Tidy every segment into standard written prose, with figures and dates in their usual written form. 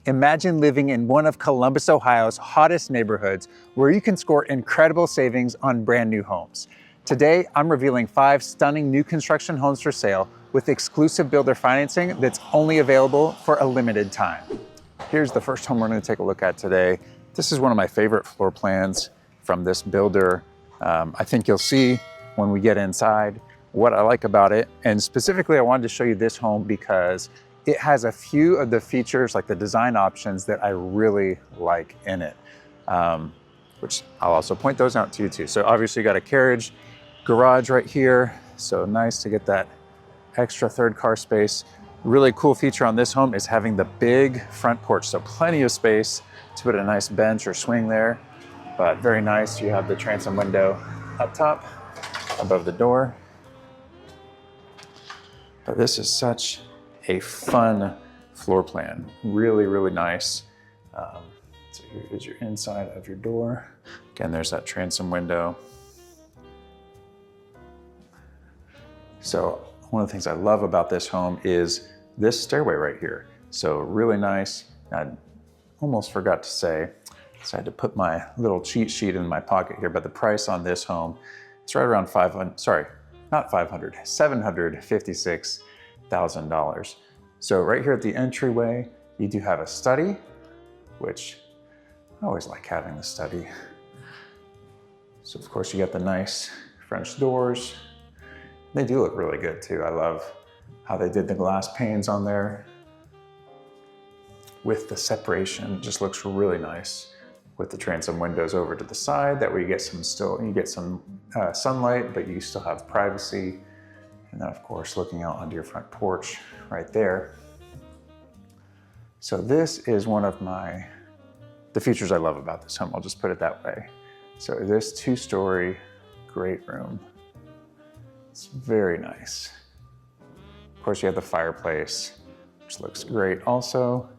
Imagine living in one of Columbus, Ohio's hottest neighborhoods where you can score incredible savings on brand new homes. Today, I'm revealing 5 stunning new construction homes for sale with exclusive builder financing that's only available for a limited time. Here's the first home we're going to take a look at today. This is one of my favorite floor plans from this builder. I think you'll see when we get inside what I like about it. And specifically, I wanted to show you this home because it has a few of the features, like the design options, that I really like in it, which I'll also point those out to you too. So obviously you got a carriage garage right here. So nice to get that extra third car space. Really cool feature on this home is having the big front porch. So plenty of space to put a nice bench or swing there, but very nice. You have the transom window up top above the door. But this is such a fun floor plan. Really, really nice. So here is your inside of your door. Again, there's that transom window. So one of the things I love about this home is this stairway right here. So really nice. I almost forgot to say, so I had to put my little cheat sheet in my pocket here, but the price on this home, it's right around $756,000. So right here at the entryway, you do have a study, which I always like having the study. So of course you got the nice French doors. They do look really good too. I love how they did the glass panes on there with the separation. It just looks really nice with the transom windows over to the side. That way you get some sunlight, but you still have privacy. And then of course, looking out onto your front porch right there. So this is one of the features I love about this home. I'll just put it that way. So this 2-story, great room. It's very nice. Of course, you have the fireplace, which looks great also.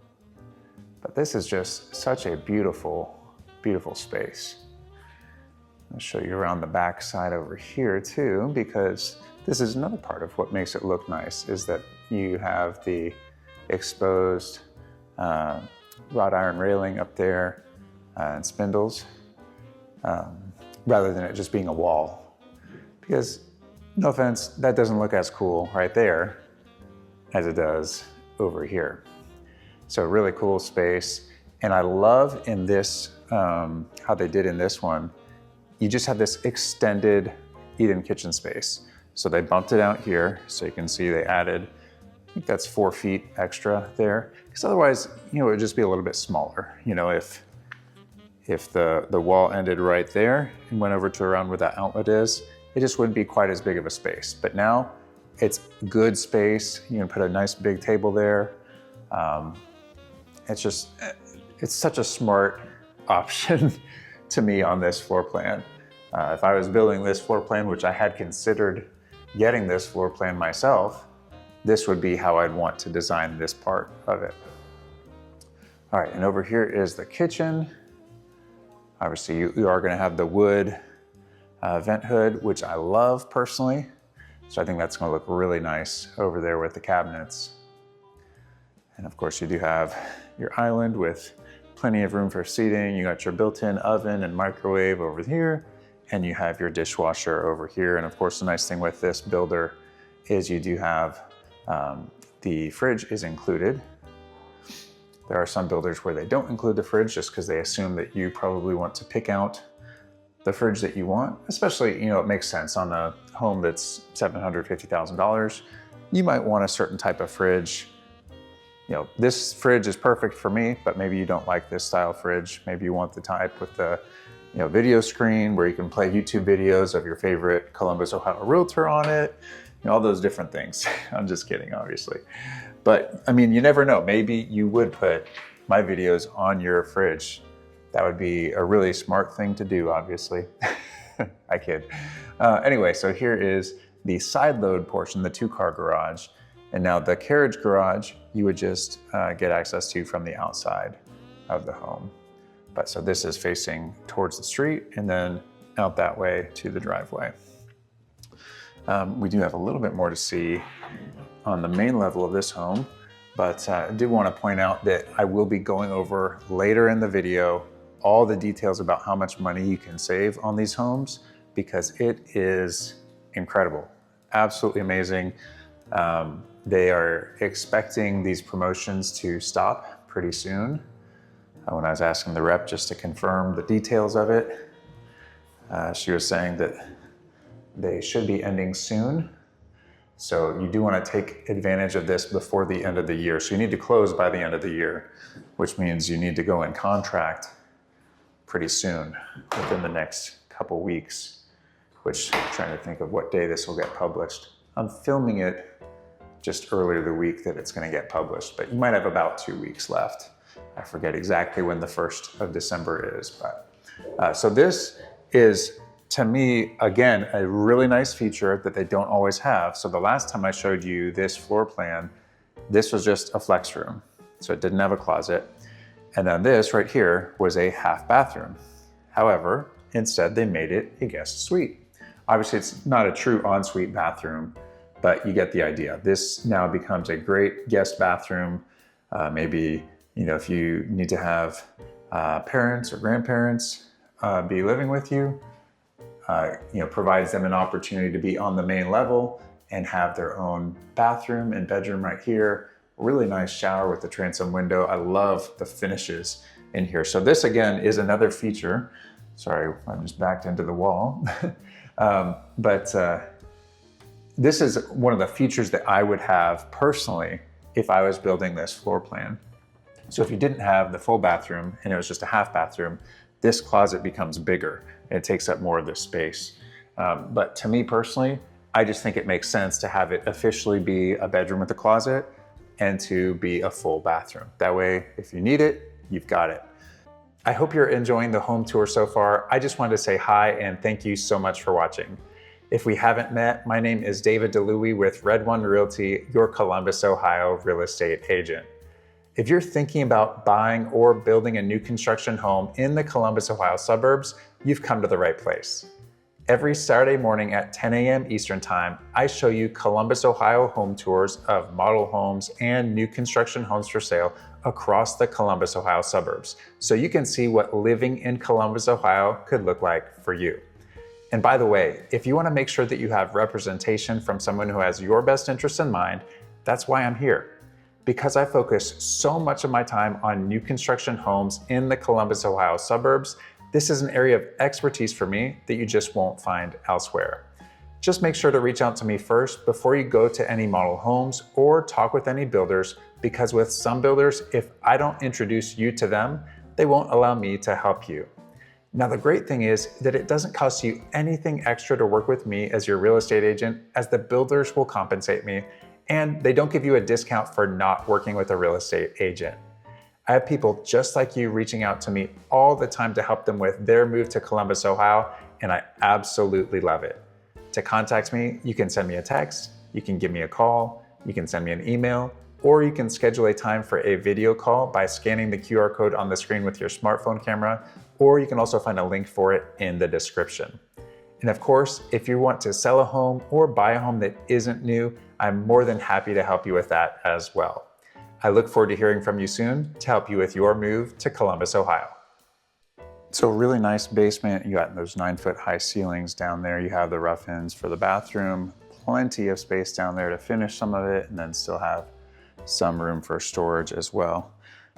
But this is just such a beautiful, beautiful space. I'll show you around the back side over here too, because this is another part of what makes it look nice, is that you have the exposed wrought iron railing up there and spindles, rather than it just being a wall. Because, no offense, that doesn't look as cool right there as it does over here. So really cool space. And I love in this, how they did in this one, you just have this extended eat-in kitchen space. So they bumped it out here, so you can see they added, I think that's 4 feet extra there. Because otherwise, it would just be a little bit smaller. If the wall ended right there and went over to around where that outlet is, it just wouldn't be quite as big of a space. But now it's good space. You can put a nice big table there. It's such a smart option to me on this floor plan. If I was building this floor plan, which I had considered getting this floor plan myself, this would be how I'd want to design this part of it. All right, and over here is the kitchen. Obviously, you are gonna have the wood vent hood, which I love personally. So I think that's gonna look really nice over there with the cabinets. And of course, you do have your island with plenty of room for seating. You got your built-in oven and microwave over here, and you have your dishwasher over here. And of course, the nice thing with this builder is you do have, the fridge is included. There are some builders where they don't include the fridge just because they assume that you probably want to pick out the fridge that you want, especially, it makes sense on a home that's $750,000. You might want a certain type of fridge. This fridge is perfect for me, but maybe you don't like this style fridge. Maybe you want the type with the, video screen where you can play YouTube videos of your favorite Columbus Ohio Realtor on it. All those different things. I'm just kidding, obviously. But you never know. Maybe you would put my videos on your fridge. That would be a really smart thing to do, obviously. I kid. Anyway, so here is the side load portion, the 2-car garage. And now the carriage garage, you would just get access to from the outside of the home. But so this is facing towards the street and then out that way to the driveway. We do have a little bit more to see on the main level of this home. But I do want to point out that I will be going over later in the video all the details about how much money you can save on these homes, because it is incredible, absolutely amazing. They are expecting these promotions to stop pretty soon. When I was asking the rep just to confirm the details of it, she was saying that they should be ending soon. So you do want to take advantage of this before the end of the year. So you need to close by the end of the year, which means you need to go in contract pretty soon, within the next couple weeks, which I'm trying to think of what day this will get published. I'm filming it just earlier the week that it's going to get published, but you might have about 2 weeks left. I forget exactly when the 1st of December is, but so this is, to me, again, a really nice feature that they don't always have. So the last time I showed you this floor plan, this was just a flex room. So it didn't have a closet. And then this right here was a half bathroom. However, instead they made it a guest suite. Obviously it's not a true ensuite bathroom, but you get the idea. This now becomes a great guest bathroom. Maybe, if you need to have parents or grandparents be living with you, provides them an opportunity to be on the main level and have their own bathroom and bedroom right here. Really nice shower with the transom window. I love the finishes in here. So this again is another feature. Sorry, I'm just backed into the wall. This is one of the features that I would have personally if I was building this floor plan. So if you didn't have the full bathroom and it was just a half bathroom, this closet becomes bigger and it takes up more of the space. But to me personally, I just think it makes sense to have it officially be a bedroom with a closet and to be a full bathroom. That way, if you need it, you've got it. I hope you're enjoying the home tour so far. I just wanted to say hi and thank you so much for watching. If we haven't met, my name is David DeLuey with Red One Realty, your Columbus, Ohio real estate agent. If you're thinking about buying or building a new construction home in the Columbus, Ohio suburbs, you've come to the right place. Every Saturday morning at 10 a.m. Eastern Time, I show you Columbus, Ohio home tours of model homes and new construction homes for sale across the Columbus, Ohio suburbs, so you can see what living in Columbus, Ohio could look like for you. And by the way, if you want to make sure that you have representation from someone who has your best interests in mind, that's why I'm here. Because I focus so much of my time on new construction homes in the Columbus, Ohio suburbs, this is an area of expertise for me that you just won't find elsewhere. Just make sure to reach out to me first before you go to any model homes or talk with any builders, because with some builders, if I don't introduce you to them, they won't allow me to help you. Now, the great thing is that it doesn't cost you anything extra to work with me as your real estate agent, as the builders will compensate me, and they don't give you a discount for not working with a real estate agent. I have people just like you reaching out to me all the time to help them with their move to Columbus, Ohio, and I absolutely love it. To contact me, you can send me a text, you can give me a call, you can send me an email, or you can schedule a time for a video call by scanning the QR code on the screen with your smartphone camera, or you can also find a link for it in the description. And of course, if you want to sell a home or buy a home that isn't new, I'm more than happy to help you with that as well. I look forward to hearing from you soon to help you with your move to Columbus, Ohio. So really nice basement. You got those 9-foot high ceilings down there. You have the rough ends for the bathroom, plenty of space down there to finish some of it, and then still have some room for storage as well.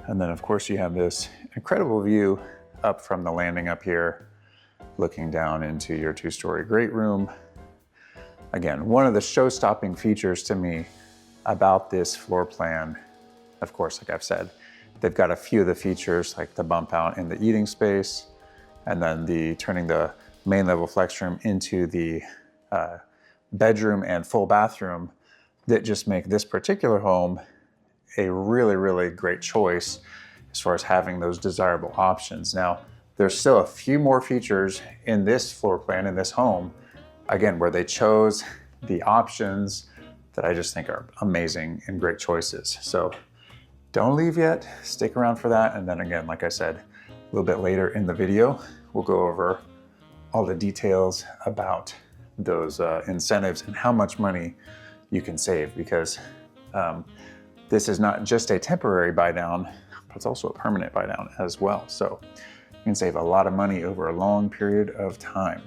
And then of course you have this incredible view up from the landing up here, looking down into your 2-story great room. Again, one of the show-stopping features to me about this floor plan, of course, like I've said, they've got a few of the features like the bump out in the eating space, and then the turning the main level flex room into the bedroom and full bathroom that just make this particular home a really, really great choice as far as having those desirable options. Now, there's still a few more features in this floor plan, in this home, again, where they chose the options that I just think are amazing and great choices. So don't leave yet, stick around for that. And then again, like I said, a little bit later in the video, we'll go over all the details about those incentives and how much money you can save, because this is not just a temporary buy down, but it's also a permanent buy down as well. So you can save a lot of money over a long period of time.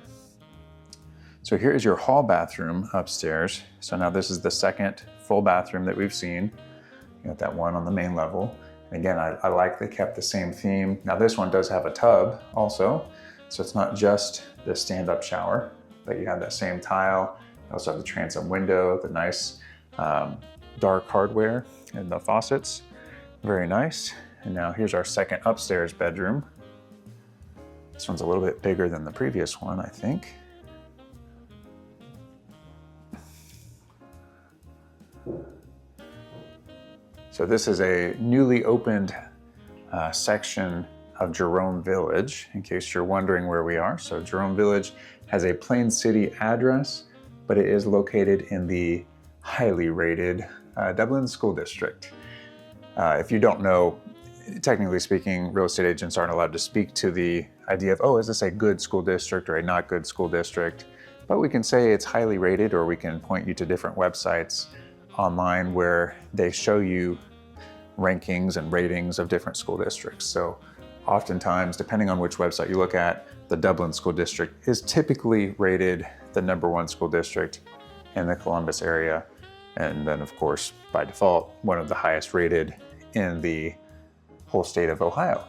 So here is your hall bathroom upstairs. So now this is the second full bathroom that we've seen. You got that one on the main level. And again, I like they kept the same theme. Now this one does have a tub also. So it's not just the stand-up shower, but you have that same tile. You also have the transom window, the nice dark hardware and the faucets. Very nice. And now here's our second upstairs bedroom. This one's a little bit bigger than the previous one, I think. So this is a newly opened section of Jerome Village, in case you're wondering where we are. So Jerome Village has a Plain City address, but it is located in the highly rated Dublin School District. If you don't know, technically speaking, real estate agents aren't allowed to speak to the idea of, oh, is this a good school district or a not good school district? But we can say it's highly rated, or we can point you to different websites online where they show you rankings and ratings of different school districts. So oftentimes, depending on which website you look at, the Dublin School District is typically rated the #1 school district in the Columbus area. And then of course, by default, one of the highest rated in the whole state of Ohio.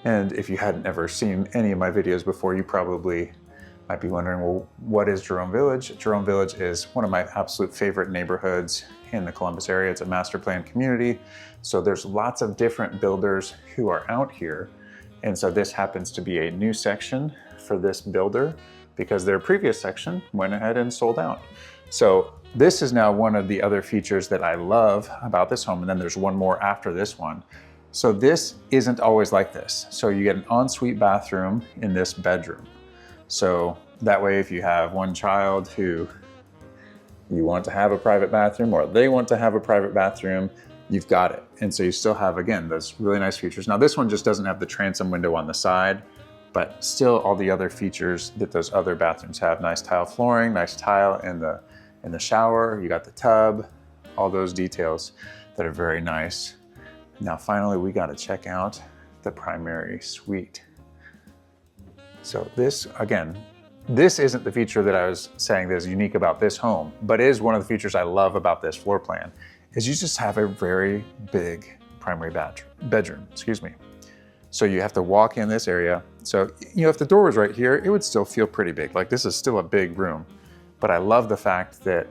And if you hadn't ever seen any of my videos before, you probably might be wondering, well, what is Jerome Village? Jerome Village is one of my absolute favorite neighborhoods in the Columbus area. It's a master planned community. So there's lots of different builders who are out here. And so this happens to be a new section for this builder because their previous section went ahead and sold out. So this is now one of the other features that I love about this home. And then there's one more after this one. So this isn't always like this. So you get an ensuite bathroom in this bedroom. So that way, if you have one child who you want to have a private bathroom, or they want to have a private bathroom, you've got it. And so you still have, again, those really nice features. Now this one just doesn't have the transom window on the side, but still all the other features that those other bathrooms have. Nice tile flooring, nice tile in the shower, you got the tub, all those details that are very nice. Now finally, we got to check out the primary suite. So this, again, this isn't the feature that I was saying that is unique about this home, but is one of the features I love about this floor plan, is you just have a very big primary bedroom, excuse me. So you have to walk in this area. So, you know, if the door was right here, it would still feel pretty big. Like this is still a big room, but I love the fact that,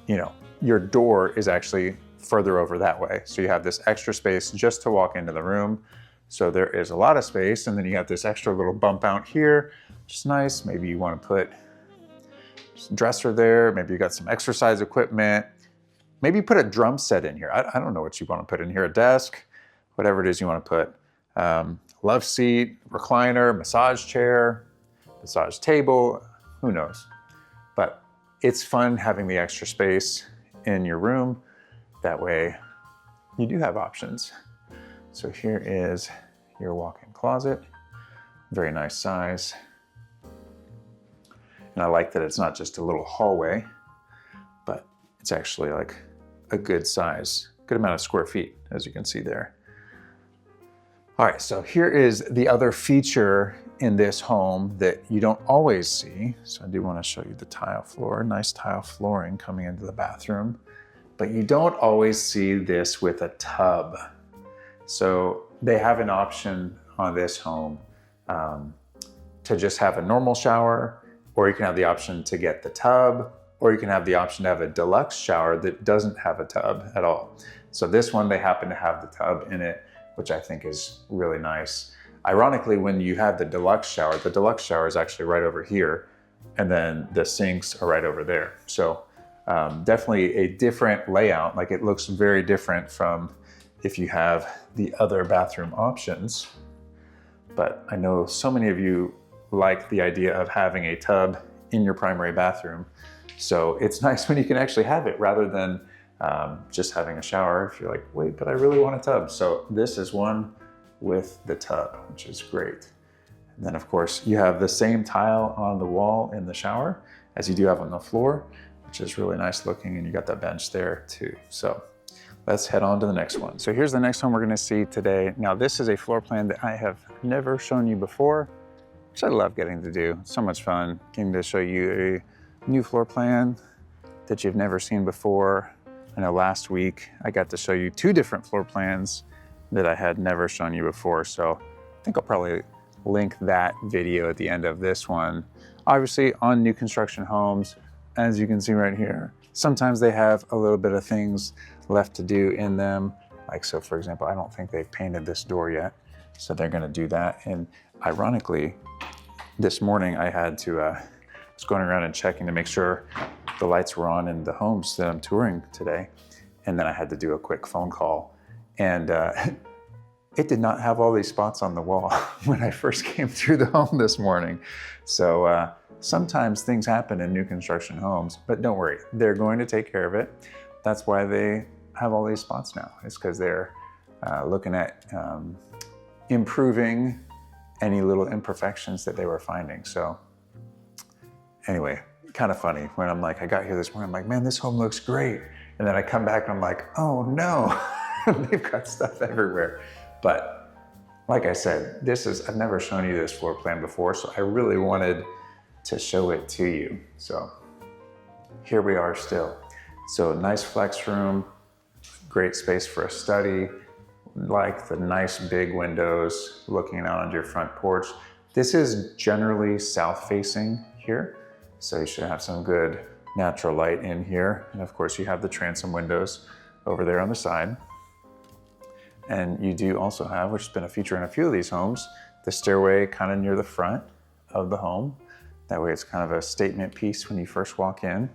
you know, your door is actually further over that way. So you have this extra space just to walk into the room. So there is a lot of space, and then you got this extra little bump out here, which is nice. Maybe you want to put a dresser there. Maybe you got some exercise equipment. Maybe put a drum set in here. I don't know what you want to put in here, a desk, whatever it is you want to put. Love seat, recliner, massage chair, massage table, who knows? But it's fun having the extra space in your room. That way you do have options. So here is your walk-in closet, very nice size. And I like that it's not just a little hallway, but it's actually like a good size, good amount of square feet, as you can see there. All right, so here is the other feature in this home that you don't always see. So I do want to show you the tile floor, nice tile flooring coming into the bathroom, but you don't always see this with a tub. So they have an option on this home to just have a normal shower, or you can have the option to get the tub, or you can have the option to have a deluxe shower that doesn't have a tub at all. So this one, they happen to have the tub in it, which I think is really nice. Ironically, when you have the deluxe shower is actually right over here, and then the sinks are right over there. So definitely a different layout. Like it looks very different from if you have the other bathroom options. But I know so many of you like the idea of having a tub in your primary bathroom. So it's nice when you can actually have it rather than just having a shower if you're like, wait, but I really want a tub. So this is one with the tub, which is great. And then of course you have the same tile on the wall in the shower as you do have on the floor, which is really nice looking, and you got that bench there too. So let's head on to the next one. So here's the next home we're gonna see today. Now this is a floor plan that I have never shown you before, which I love getting to do. It's so much fun getting to show you a new floor plan that you've never seen before. I know last week I got to show you 2 different floor plans that I had never shown you before. So I think I'll probably link that video at the end of this one. Obviously on new construction homes, as you can see right here, sometimes they have a little bit of things left to do in them. Like, so for example, I don't think they've painted this door yet. So they're gonna do that. And ironically, this morning I had to, was going around and checking to make sure the lights were on in the homes that I'm touring today. And then I had to do a quick phone call. And it did not have all these spots on the wall when I first came through the home this morning. So sometimes things happen in new construction homes, but don't worry, they're going to take care of it. That's why they have all these spots now. It's because they're looking at improving any little imperfections that they were finding. So anyway, kind of funny when I'm like, I got here this morning, I'm like, man, this home looks great. And then I come back and I'm like, oh no, they've got stuff everywhere. But like I said, I've never shown you this floor plan before, so I really wanted to show it to you. So here we are still. So nice flex room, great space for a study, like the nice big windows looking out onto your front porch. This is generally south facing here, so you should have some good natural light in here. And of course you have the transom windows over there on the side. And you do also have, which has been a feature in a few of these homes, the stairway kind of near the front of the home. That way it's kind of a statement piece when you first walk in.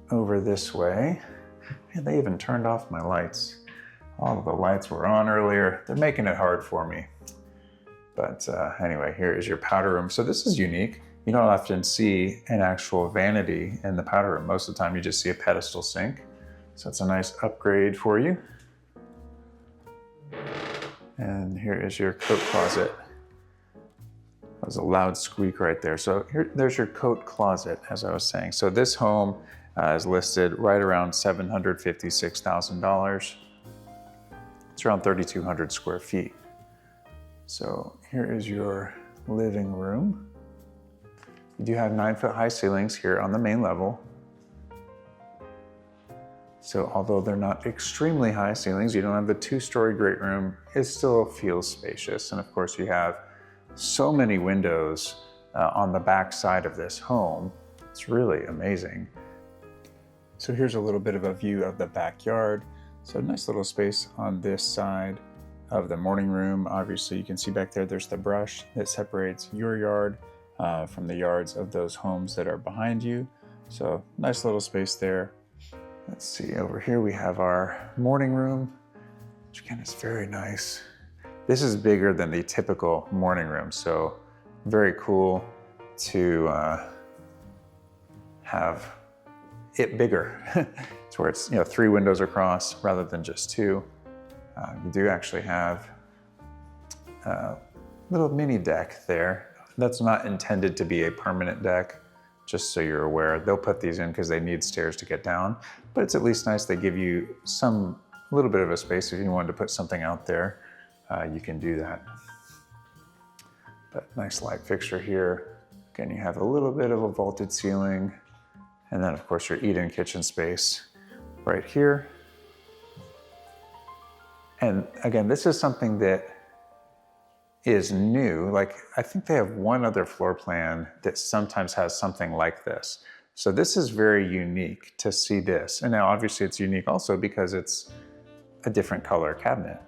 Over this way, and they even turned off my lights. All of the lights were on earlier. They're making it hard for me. But anyway, here is your powder room. So this is unique. You don't often see an actual vanity in the powder room. Most of the time you just see a pedestal sink. So it's a nice upgrade for you. And here is your coat closet. That was a loud squeak right there. So there's your coat closet, as I was saying. So this home is listed right around $756,000. It's around 3,200 square feet. So here is your living room. You do have 9-foot high ceilings here on the main level. So although they're not extremely high ceilings, you don't have the 2-story great room, it still feels spacious. And of course you have so many windows on the back side of this home. It's really amazing. So here's a little bit of a view of the backyard. So nice little space on this side of the morning room. Obviously you can see back there, there's the brush that separates your yard from the yards of those homes that are behind you. So nice little space there. Let's see, over here we have our morning room, which again is very nice. This is bigger than the typical morning room, so very cool to have it bigger. It's where it's 3 windows across rather than just 2. You do actually have a little mini deck there. That's not intended to be a permanent deck, just so you're aware. They'll put these in because they need stairs to get down, but it's at least nice they give you a little bit of a space. If you wanted to put something out there, you can do that. But nice light fixture here. Again, you have a little bit of a vaulted ceiling, and then of course your eat-in kitchen space right here. And again, this is something that is new. Like, I think they have one other floor plan that sometimes has something like this. So this is very unique to see this. And now obviously it's unique also because it's a different color cabinet.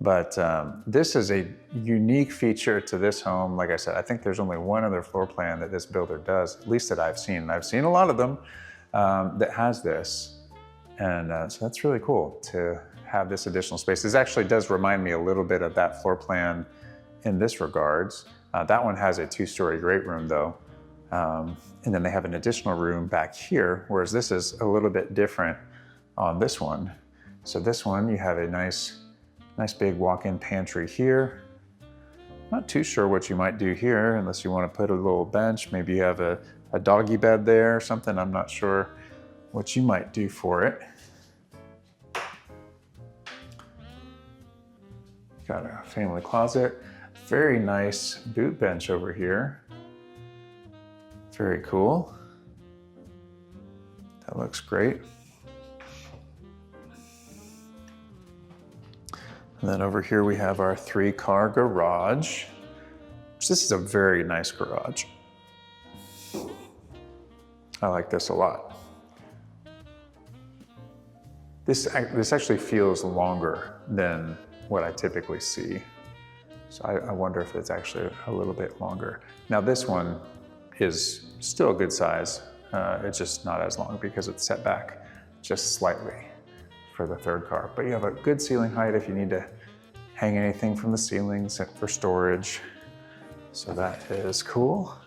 But this is a unique feature to this home. Like I said, I think there's only one other floor plan that this builder does, at least that I've seen. And I've seen a lot of them that has this. And so that's really cool to have this additional space. This actually does remind me a little bit of that floor plan in this regards. That one has a 2-story great room though. And then they have an additional room back here, whereas this is a little bit different on this one. So this one, you have a nice big walk-in pantry here. Not too sure what you might do here unless you want to put a little bench. Maybe you have a a doggy bed there or something. I'm not sure what you might do for it. Got a family closet. Very nice boot bench over here. Very cool. That looks great. And then over here we have our 3-car garage. This is a very nice garage. I like this a lot. This actually feels longer than what I typically see. So I wonder if it's actually a little bit longer. Now this one is still a good size. It's just not as long because it's set back just slightly for the 3rd car. But you have a good ceiling height if you need to hang anything from the ceiling for storage. So that is cool.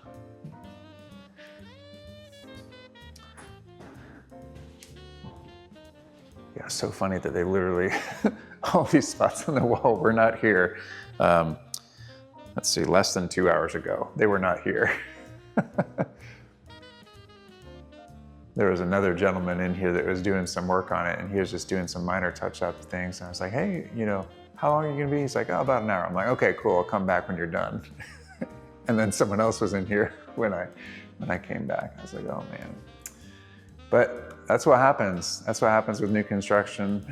Yeah, so funny that they literally, all these spots on the wall were not here. Let's see, less than 2 hours ago, they were not here. There was another gentleman in here that was doing some work on it, and he was just doing some minor touch-up things. And I was like, hey, you know, how long are you gonna be? He's like, oh, about an hour. I'm like, okay, cool, I'll come back when you're done. And then someone else was in here when I came back. I was like, oh man. But that's what happens. That's what happens with new construction.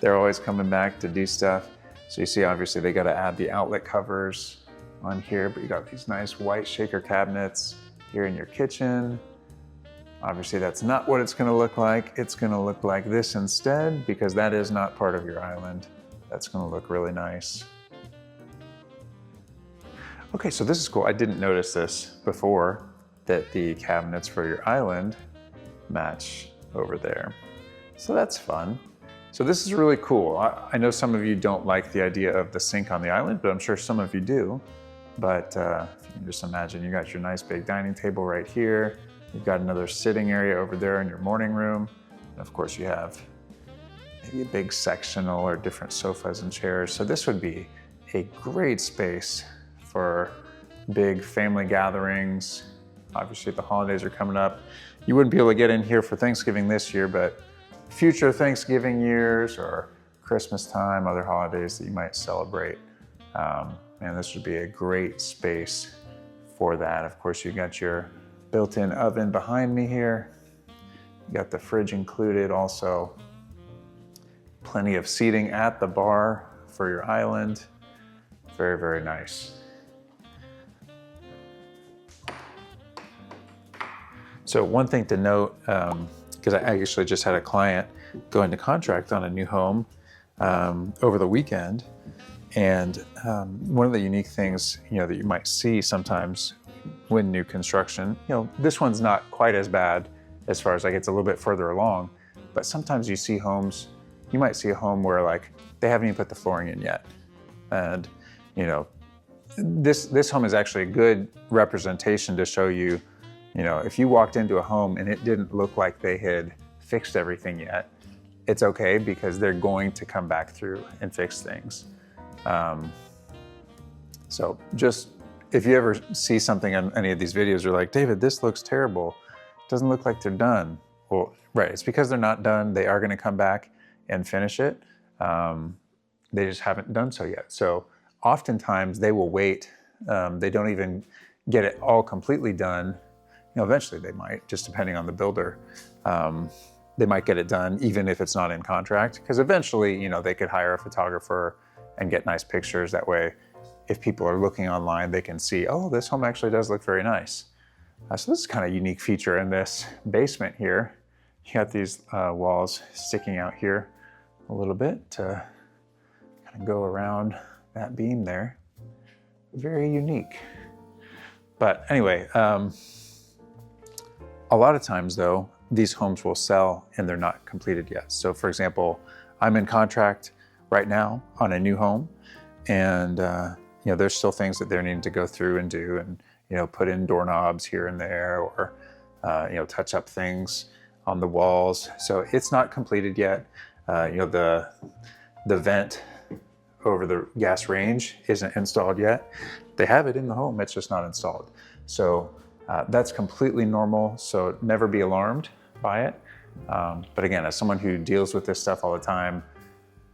They're always coming back to do stuff. So you see, obviously they got to add the outlet covers on here, but you got these nice white shaker cabinets here in your kitchen. Obviously that's not what it's gonna look like. It's gonna look like this instead, because that is not part of your island. That's gonna look really nice. Okay, so this is cool. I didn't notice this before, that the cabinets for your island match over there. So that's fun. So this is really cool. I know some of you don't like the idea of the sink on the island, but I'm sure some of you do. But if you can just imagine, you got your nice big dining table right here. You've got another sitting area over there in your morning room. And of course you have maybe a big sectional or different sofas and chairs. So this would be a great space for big family gatherings. Obviously the holidays are coming up. You wouldn't be able to get in here for Thanksgiving this year, but future Thanksgiving years or Christmas time, other holidays that you might celebrate. And this would be a great space for that. Of course, you got your built-in oven behind me here. You got the fridge included also. Plenty of seating at the bar for your island. Very, very nice. So one thing to note, because I actually just had a client go into contract on a new home over the weekend. And one of the unique things, that you might see sometimes when new construction, this one's not quite as bad as far as it's a little bit further along, but sometimes you see homes, you might see a home where they haven't even put the flooring in yet. And this home is actually a good representation to show you, if you walked into a home and it didn't look like they had fixed everything yet, it's okay, because they're going to come back through and fix things. So just, if you ever see something on any of these videos, you're like, David, this looks terrible. It doesn't look like they're done. Well, right, it's because they're not done. They are gonna come back and finish it. They just haven't done so yet. So oftentimes they will wait. They don't even get it all completely done. Eventually they might, just depending on the builder. They might get it done even if it's not in contract, because eventually, they could hire a photographer and get nice pictures. That way, if people are looking online, they can see, oh, this home actually does look very nice. So this is kind of a unique feature in this basement here. You got these walls sticking out here a little bit to kind of go around that beam there. Very unique. But anyway, a lot of times though, these homes will sell and they're not completed yet. So for example, I'm in contract right now on a new home, and there's still things that they're needing to go through and do, and put in doorknobs here and there, or touch up things on the walls. So it's not completed yet. The vent over the gas range isn't installed yet. They have it in the home, it's just not installed. So That's completely normal, so never be alarmed by it. But again, as someone who deals with this stuff all the time,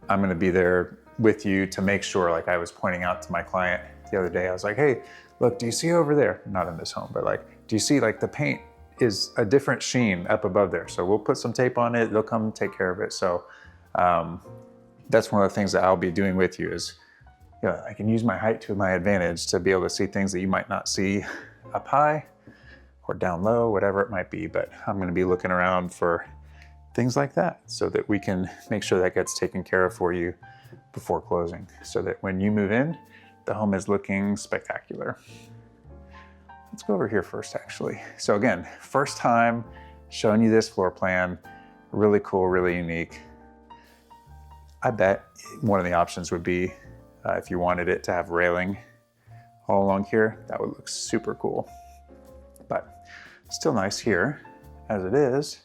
I'm gonna be there with you to make sure, like I was pointing out to my client the other day, I was like, hey, look, do you see over there? Not in this home, but like, do you see like the paint is a different sheen up above there? So we'll put some tape on it, they'll come take care of it. So that's one of the things that I'll be doing with you is, I can use my height to my advantage to be able to see things that you might not see up high or down low, whatever it might be. But I'm gonna be looking around for things like that so that we can make sure that gets taken care of for you before closing, so that when you move in, the home is looking spectacular. Let's go over here first, actually. So again, first time showing you this floor plan, really cool, really unique. I bet one of the options would be if you wanted it to have railing all along here, that would look super cool. But still nice here as it is.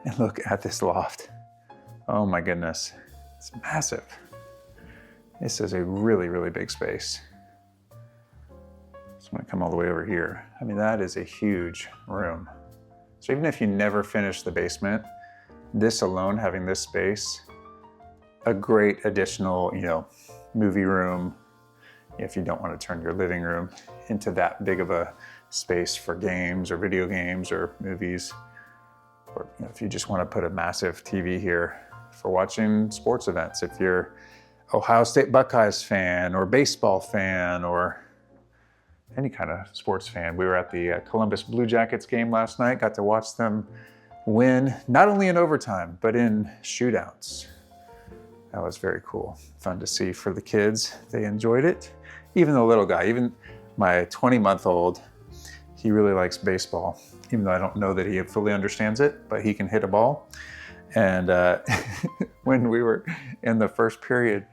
And look at this loft. Oh my goodness, it's massive. This is a really, really big space. So I'm gonna come all the way over here. I mean, that is a huge room. So even if you never finish the basement, this alone, having this space, a great additional, movie room, if you don't want to turn your living room into that big of a space for games or video games or movies. Or if you just want to put a massive TV here for watching sports events, if you're Ohio State Buckeyes fan or baseball fan or any kind of sports fan. We were at the Columbus Blue Jackets game last night, got to watch them win, not only in overtime, but in shootouts. That was very cool. Fun to see for the kids. They enjoyed it. Even the little guy, even my 20-month-old, he really likes baseball, even though I don't know that he fully understands it, but he can hit a ball. And when we were in the first period,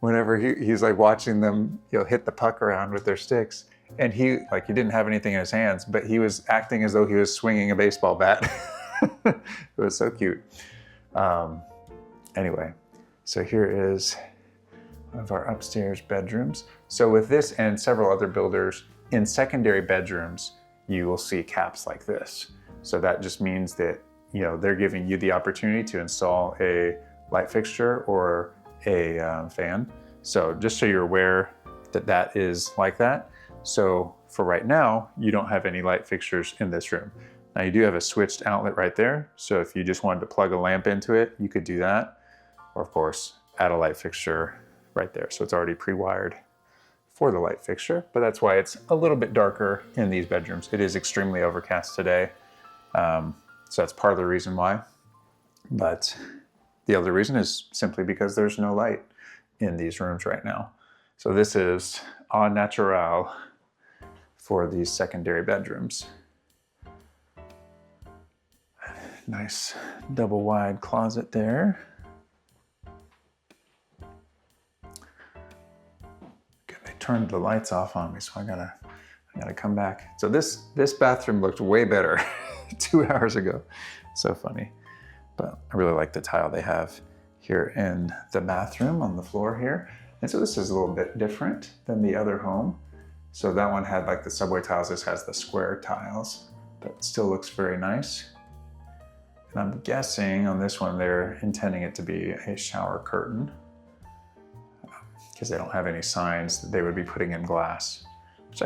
whenever he's like watching them, hit the puck around with their sticks, and he didn't have anything in his hands, but he was acting as though he was swinging a baseball bat. It was so cute. Anyway, so here is one of our upstairs bedrooms. So with this and several other builders, in secondary bedrooms, you will see caps like this. So that just means that they're giving you the opportunity to install a light fixture or a fan. So just so you're aware that that is like that. So for right now, you don't have any light fixtures in this room. Now you do have a switched outlet right there. So if you just wanted to plug a lamp into it, you could do that. Or of course, add a light fixture right there. So it's already pre-wired for the light fixture, but that's why it's a little bit darker in these bedrooms. It is extremely overcast today. So that's part of the reason why. But the other reason is simply because there's no light in these rooms right now. So this is au naturel for these secondary bedrooms. Nice double wide closet there. Okay, they turned the lights off on me, so I gotta come back. So this bathroom looked way better 2 hours ago. So funny. But I really like the tile they have here in the bathroom on the floor here. And so this is a little bit different than the other home. So that one had like the subway tiles. This has the square tiles, but still looks very nice. And I'm guessing on this one, they're intending it to be a shower curtain because they don't have any signs that they would be putting in glass, which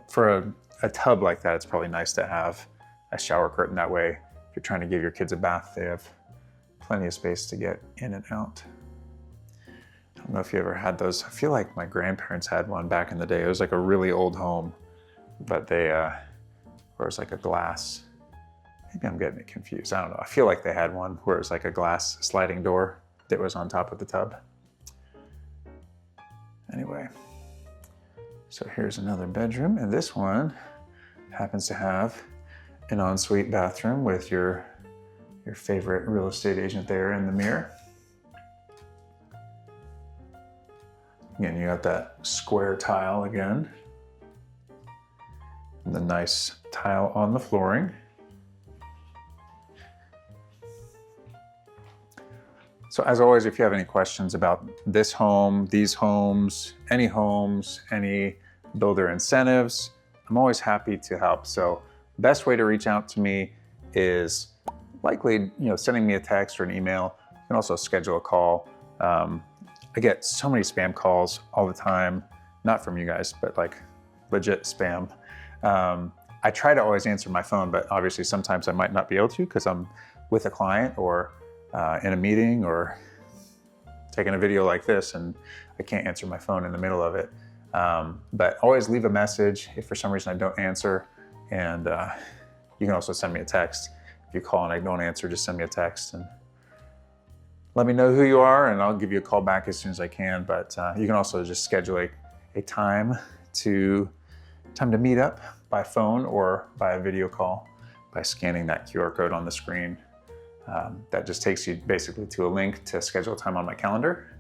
for a tub like that, it's probably nice to have a shower curtain. That way, if you're trying to give your kids a bath, they have plenty of space to get in and out. I don't know if you ever had those. I feel like my grandparents had one back in the day. It was like a really old home, but where it was like a glass. Maybe I'm getting it confused. I don't know. I feel like they had one where it was like a glass sliding door that was on top of the tub. Anyway, so here's another bedroom, and this one happens to have an ensuite bathroom with your favorite real estate agent there in the mirror. Again, you got that square tile again, and the nice tile on the flooring. So as always, if you have any questions about this home, these homes, any builder incentives, I'm always happy to help. So best way to reach out to me is likely, sending me a text or an email. You can also schedule a call. I get so many spam calls all the time, not from you guys, but like legit spam. I try to always answer my phone, but obviously sometimes I might not be able to because I'm with a client or in a meeting or taking a video like this, and I can't answer my phone in the middle of it. But always leave a message if for some reason I don't answer. And you can also send me a text. If you call and I don't answer, just send me a text and let me know who you are, and I'll give you a call back as soon as I can. But you can also just schedule a time to meet up by phone or by a video call by scanning that QR code on the screen. That just takes you basically to a link to schedule time on my calendar.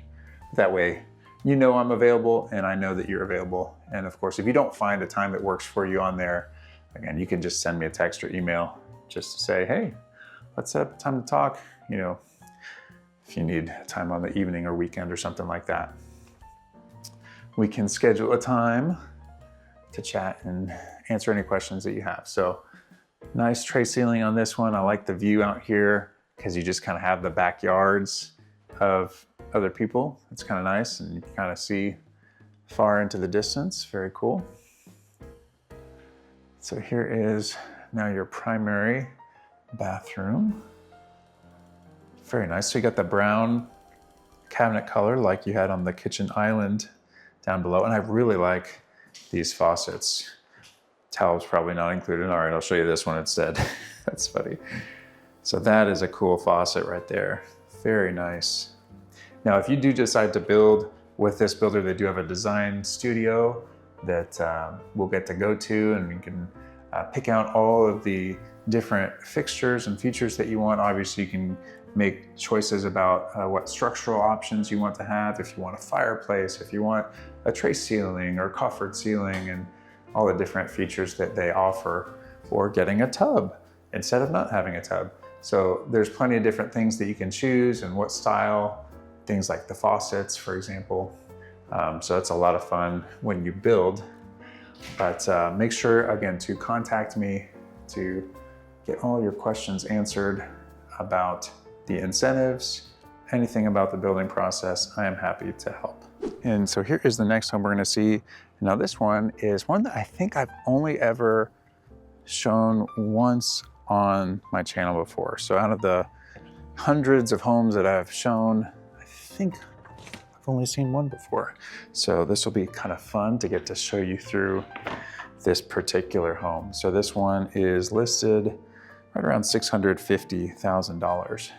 That way, I'm available and I know that you're available. And of course, if you don't find a time that works for you on there, again, you can just send me a text or email just to say, hey, let's set up a time to talk. If you need time on the evening or weekend or something like that. We can schedule a time to chat and answer any questions that you have. So nice tray ceiling on this one. I like the view out here because you just kind of have the backyards of other people. It's kind of nice, and you can kind of see far into the distance. Very cool. So here is now your primary bathroom. Very nice. So you got the brown cabinet color like you had on the kitchen island down below. And I really like these faucets. Towels probably not included. All right, I'll show you this one instead. That's funny. So that is a cool faucet right there. Very nice. Now, if you do decide to build with this builder, they do have a design studio that we'll get to go to, and we can pick out all of the different fixtures and features that you want. Obviously, you can make choices about what structural options you want to have, if you want a fireplace, if you want a tray ceiling or coffered ceiling, and all the different features that they offer, or getting a tub instead of not having a tub. So there's plenty of different things that you can choose and what style, things like the faucets, for example. So it's a lot of fun when you build. But make sure, again, to contact me to get all your questions answered about the incentives, anything about the building process. I am happy to help. And so here is the next home we're gonna see. Now this one is one that I think I've only ever shown once on my channel before. So out of the hundreds of homes that I've shown, I think I've only seen one before. So this will be kind of fun to get to show you through this particular home. So this one is listed right around $650,000.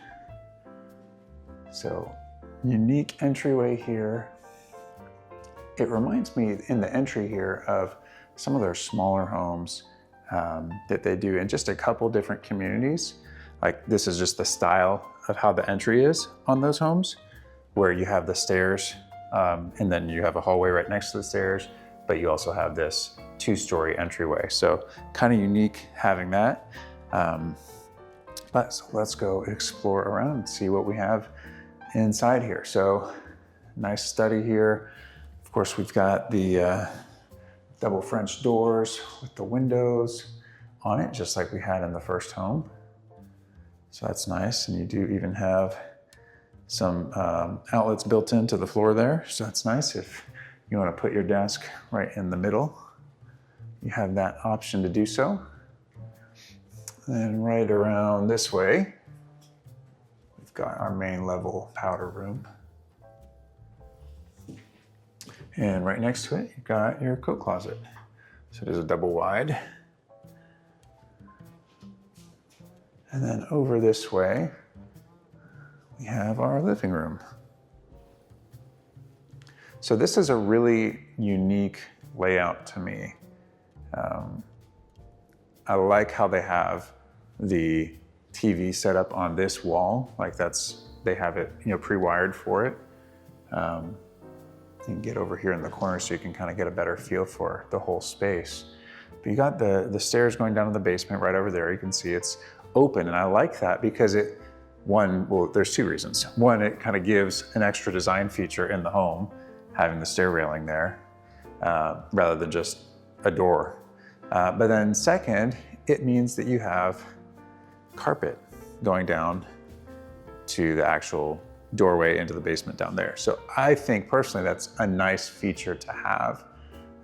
So unique entryway here. It reminds me in the entry here of some of their smaller homes that they do in just a couple different communities. Like this is just the style of how the entry is on those homes, where you have the stairs and then you have a hallway right next to the stairs, but you also have this 2-story entryway. So kind of unique having that. But so let's go explore around and see what we have inside here. So nice study here. Of course, we've got the double French doors with the windows on it, just like we had in the first home. So that's nice. And you do even have some outlets built into the floor there. So that's nice. If you want to put your desk right in the middle, you have that option to do so. And right around this way, we've got our main level powder room. And right next to it, you've got your coat closet. So it is a double wide. And then over this way, we have our living room. So this is a really unique layout to me. I like how they have the TV set up on this wall, like they have it, pre-wired for it. You can get over here in the corner so you can kind of get a better feel for the whole space. But you got the stairs going down to the basement right over there. You can see it's open, and I like that because there's 2 reasons. One, it kind of gives an extra design feature in the home, having the stair railing there, rather than just a door. But then second, it means that you have carpet going down to the actual doorway into the basement down there. So I think personally that's a nice feature to have,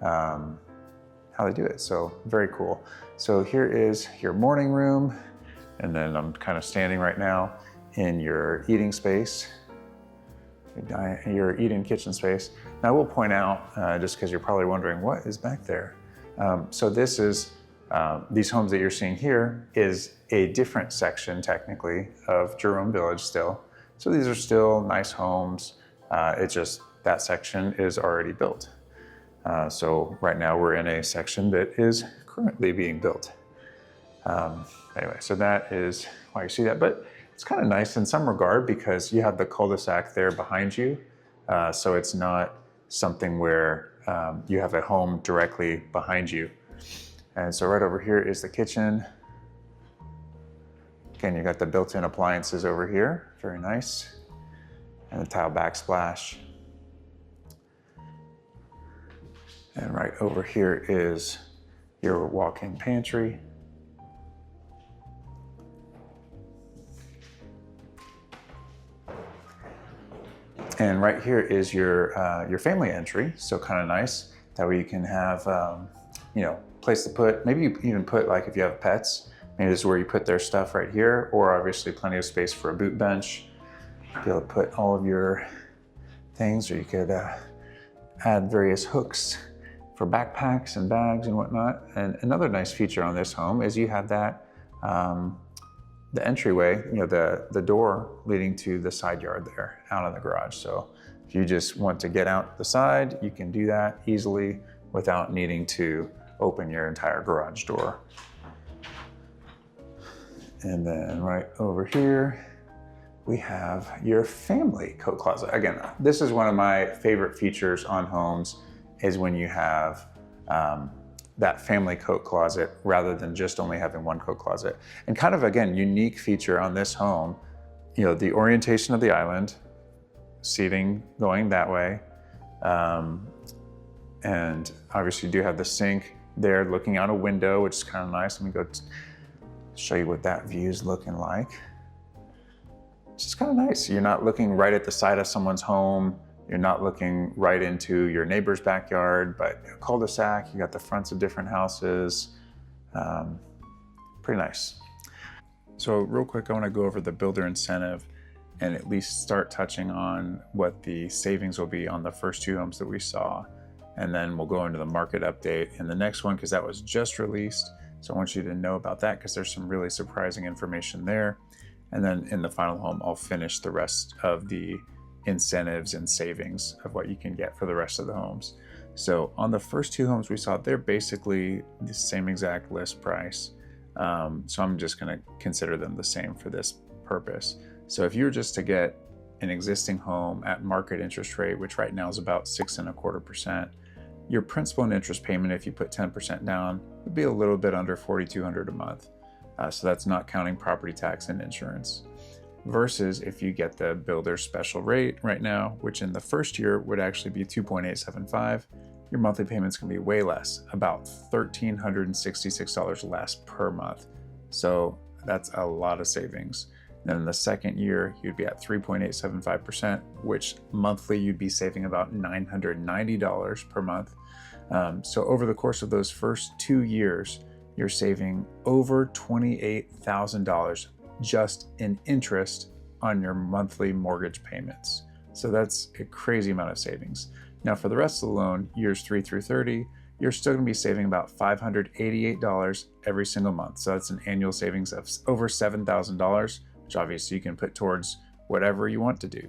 how they do it. So very cool. So here is your morning room, and then I'm kind of standing right now in your eating space, your eating kitchen space. Now I will point out, just because you're probably wondering what is back there. So this is, these homes that you're seeing here is a different section technically of Jerome Village still. So these are still nice homes. It's just that section is already built. So right now we're in a section that is currently being built. Anyway, so that is why you see that. But it's kind of nice in some regard because you have the cul-de-sac there behind you. So it's not something where you have a home directly behind you. And so right over here is the kitchen. Again, you got the built-in appliances over here, very nice. And the tile backsplash. And right over here is your walk-in pantry. And right here is your family entry, so kind of nice. That way you can have, you know, place to put, maybe you even put, like if you have pets, maybe this is where you put their stuff right here, or obviously plenty of space for a boot bench. Be able to put all of your things, or you could add various hooks for backpacks and bags and whatnot. And another nice feature on this home is you have that, the entryway, you know, the door leading to the side yard there, out in the garage. So if you just want to get out the side, you can do that easily without needing to open your entire garage door. And then right over here, we have your family coat closet. Again, this is one of my favorite features on homes, is when you have that family coat closet rather than just only having one coat closet. And kind of, again, unique feature on this home, you know, the orientation of the island, seating going that way. And obviously you do have the sink there looking out a window, which is kind of nice. Let me go show you what that view is looking like. It's just kind of nice. You're not looking right at the side of someone's home. You're not looking right into your neighbor's backyard, but cul-de-sac, you got the fronts of different houses. Pretty nice. So real quick, I want to go over the builder incentive and at least start touching on what the savings will be on the first two homes that we saw. And then we'll go into the market update in the next one, because that was just released. So I want you to know about that, because there's some really surprising information there. And then in the final home, I'll finish the rest of the incentives and savings of what you can get for the rest of the homes. So on the first two homes we saw, they're basically the same exact list price. So I'm just going to consider them the same for this purpose. So if you were just to get an existing home at market interest rate, which right now is about 6.25%, your principal and interest payment, if you put 10% down, would be a little bit under $4,200 a month. So that's not counting property tax and insurance. Versus if you get the builder's special rate right now, which in the first year would actually be 2.875, your monthly payments can be way less, about $1,366 less per month. So that's a lot of savings. Then in the second year, you'd be at 3.875%, which monthly you'd be saving about $990 per month. So over the course of those first 2 years, you're saving over $28,000 just in interest on your monthly mortgage payments. So that's a crazy amount of savings. Now for the rest of the loan, years 3 through 30, you're still going to be saving about $588 every single month. So that's an annual savings of over $7,000, which obviously you can put towards whatever you want to do,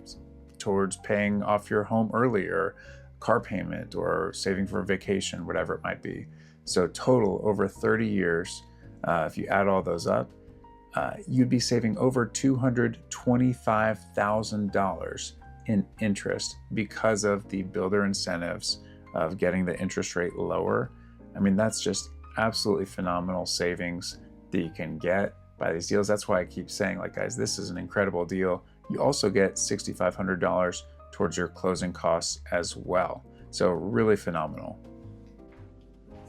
towards paying off your home early, or car payment, or saving for a vacation, whatever it might be. So total over 30 years, if you add all those up, you'd be saving over $225,000 in interest because of the builder incentives of getting the interest rate lower. I mean, that's just absolutely phenomenal savings that you can get by these deals. That's why I keep saying, like, guys, this is an incredible deal. You also get $6,500 towards your closing costs as well. So really phenomenal.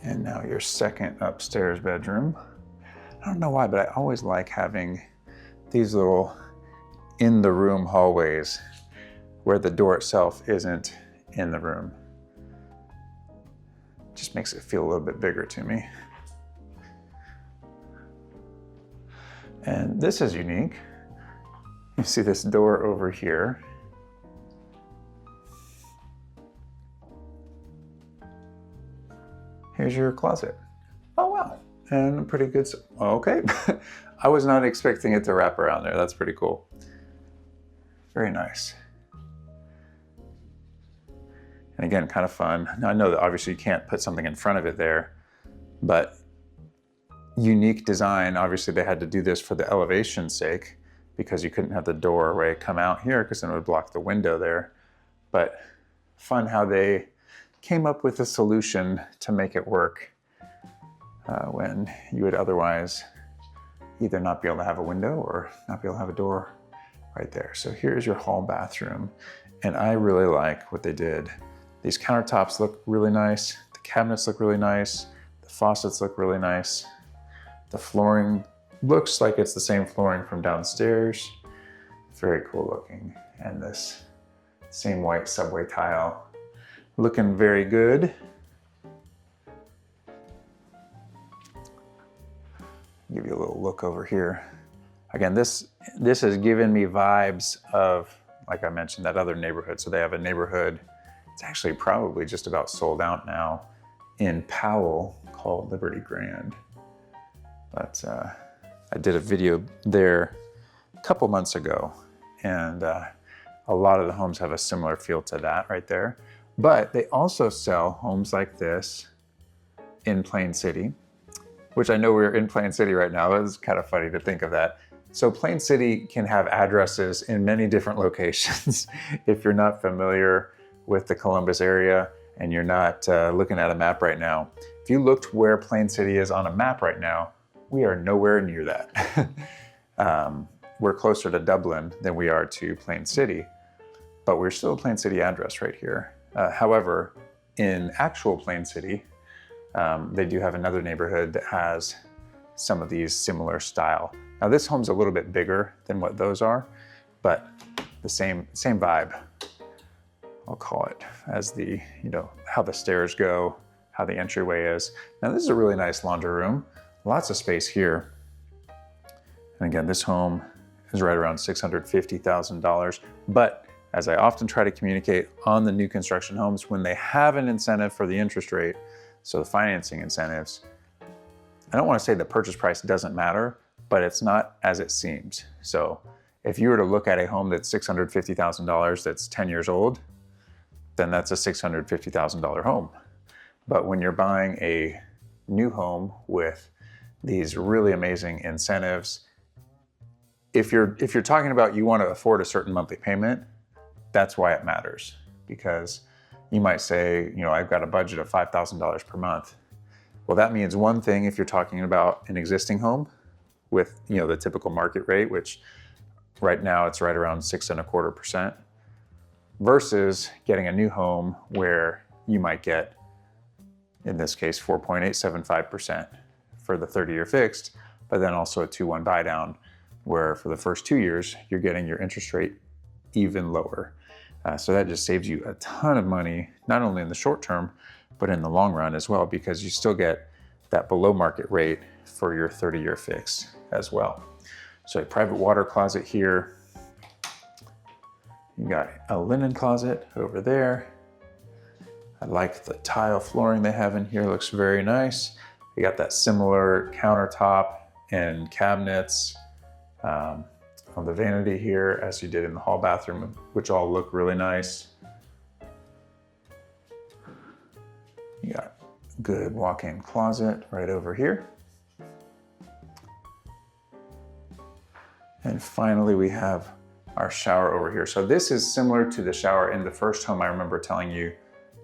And now your second upstairs bedroom. I don't know why, but I always like having these little in the room hallways where the door itself isn't in the room. Just makes it feel a little bit bigger to me. And this is unique. You see this door over here. Here's your closet. Oh, wow. And a pretty good, okay. I was not expecting it to wrap around there. That's pretty cool. Very nice. And again, kind of fun. Now, I know that obviously you can't put something in front of it there, but unique design. Obviously they had to do this for the elevation's sake because you couldn't have the doorway come out here because then it would block the window there. But fun how they came up with a solution to make it work when you would otherwise either not be able to have a window or not be able to have a door right there. So here's your hall bathroom. And I really like what they did. These countertops look really nice. The cabinets look really nice. The faucets look really nice. The flooring looks like it's the same flooring from downstairs. Very cool looking. And this same white subway tile. Looking very good. Give you a little look over here. Again, this has given me vibes of, like I mentioned, that other neighborhood. So they have a neighborhood, it's actually probably just about sold out now, in Powell called Liberty Grand. But I did a video there a couple months ago, and a lot of the homes have a similar feel to that right there. But they also sell homes like this in Plain City, which I know we're in Plain City right now. It's kind of funny to think of that. So Plain City can have addresses in many different locations. If you're not familiar with the Columbus area and you're not looking at a map right now, if you looked where Plain City is on a map right now, we are nowhere near that. We're closer to Dublin than we are to Plain City, but we're still a Plain City address right here. However, in actual Plain City, they do have another neighborhood that has some of these similar style. Now this home's a little bit bigger than what those are, but the same vibe, I'll call it, as the, how the stairs go, how the entryway is. Now this is a really nice laundry room, lots of space here. And again, this home is right around $650,000, but as I often try to communicate on the new construction homes, when they have an incentive for the interest rate, so the financing incentives, I don't want to say the purchase price doesn't matter, but it's not as it seems. So if you were to look at a home that's $650,000 that's 10 years old, then that's a $650,000 home. But when you're buying a new home with these really amazing incentives, if you're talking about you want to afford a certain monthly payment, that's why it matters. Because you might say, I've got a budget of $5,000 per month. Well, that means one thing if you're talking about an existing home with, the typical market rate, which right now it's right around 6.25%, versus getting a new home where you might get, in this case, 4.875% for the 30-year fixed, but then also a 2-1 buy down, where for the first 2 years, you're getting your interest rate even lower. So that just saves you a ton of money, not only in the short term, but in the long run as well, because you still get that below market rate for your 30-year fix as well. So a private water closet here. You got a linen closet over there. I like the tile flooring they have in here, looks very nice. You got that similar countertop and cabinets on the vanity here as you did in the hall bathroom, which all look really nice. You got a good walk-in closet right over here. And finally, we have our shower over here. So this is similar to the shower in the first home. I remember telling you,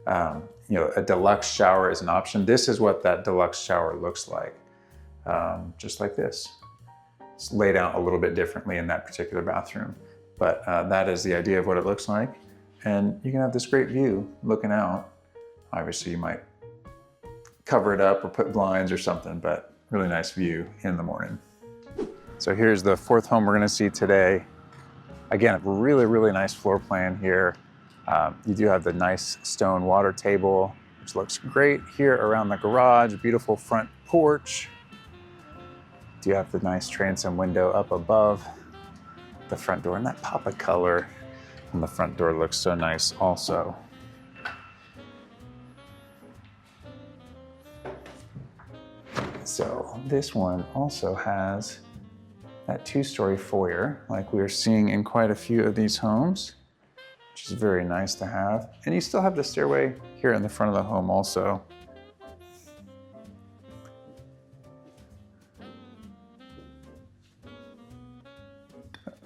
a deluxe shower is an option. This is what that deluxe shower looks like, just like this. It's laid out a little bit differently in that particular bathroom, but that is the idea of what it looks like. And you can have this great view looking out. Obviously, you might cover it up or put blinds or something, but really nice view in the morning. So here's the fourth home we're gonna see today. Again, a really, really nice floor plan here. You do have the nice stone water table, which looks great here around the garage, beautiful front porch. You have the nice transom window up above the front door, and that pop of color on the front door looks so nice also. So this one also has that two-story foyer like we're seeing in quite a few of these homes, which is very nice to have. And you still have the stairway here in the front of the home also.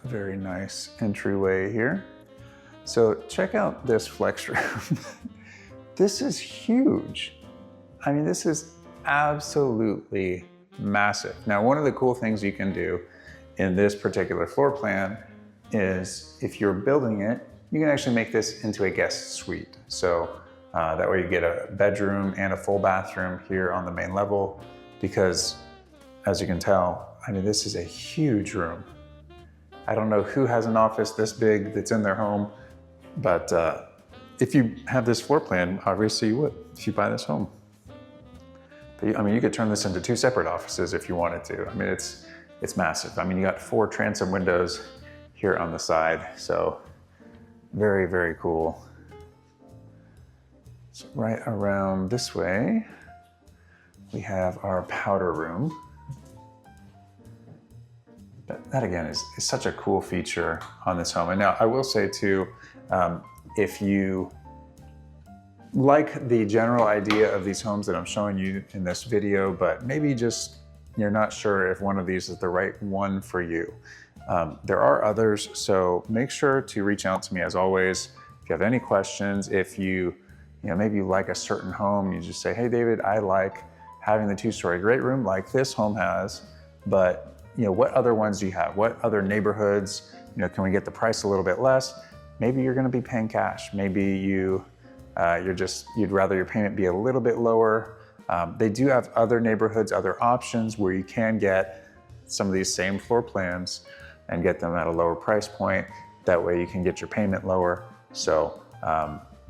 Very nice entryway here. So check out this flex room. This is huge. I mean, this is absolutely massive. Now, one of the cool things you can do in this particular floor plan is if you're building it, you can actually make this into a guest suite. So that way you get a bedroom and a full bathroom here on the main level, because as you can tell, I mean, this is a huge room. I don't know who has an office this big that's in their home, but if you have this floor plan, obviously you would, if you buy this home. But, I mean, you could turn this into 2 separate offices if you wanted to. I mean, it's massive. I mean, you got 4 transom windows here on the side, so very, very cool. So right around this way, we have our powder room. That again is such a cool feature on this home. And now I will say too, if you like the general idea of these homes that I'm showing you in this video, but maybe just you're not sure if one of these is the right one for you, there are others, so make sure to reach out to me as always. If you have any questions, if you maybe you like a certain home, you just say, hey David, I like having the 2-story great room like this home has, but what other ones do you have? What other neighborhoods, can we get the price a little bit less? Maybe you're gonna be paying cash. Maybe you'd rather your payment be a little bit lower. They do have other neighborhoods, other options where you can get some of these same floor plans and get them at a lower price point. That way you can get your payment lower. So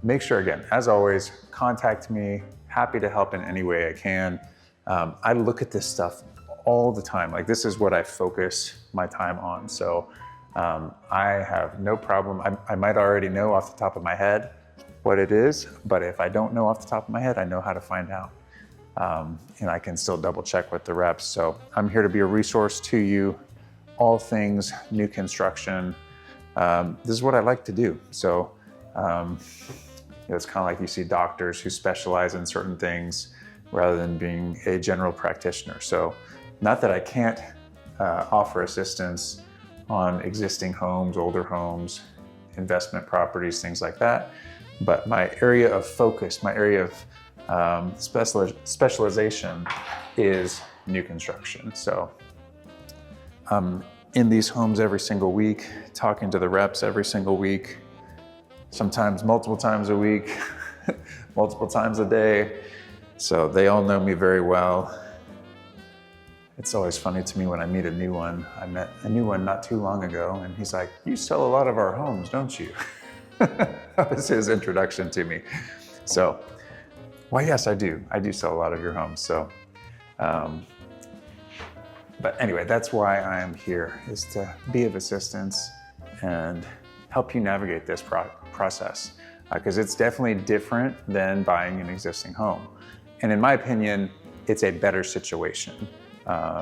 make sure, again, as always, contact me. Happy to help in any way I can. I look at this stuff all the time. Like, this is what I focus my time on. So I have no problem. I might already know off the top of my head what it is, but if I don't know off the top of my head, I know how to find out. And I can still double check with the reps. So I'm here to be a resource to you, all things new construction. This is what I like to do. So it's kind of like you see doctors who specialize in certain things rather than being a general practitioner. So not that I can't offer assistance on existing homes, older homes, investment properties, things like that. But my area of focus, my area of specialization is new construction. So I'm in these homes every single week, talking to the reps every single week, sometimes multiple times a week, multiple times a day. So they all know me very well. It's always funny to me when I meet a new one. I met a new one not too long ago, and he's like, you sell a lot of our homes, don't you? That was his introduction to me. So, well, yes, I do. I do sell a lot of your homes. So, but anyway, that's why I am here, is to be of assistance and help you navigate this process. Because it's definitely different than buying an existing home. And in my opinion, it's a better situation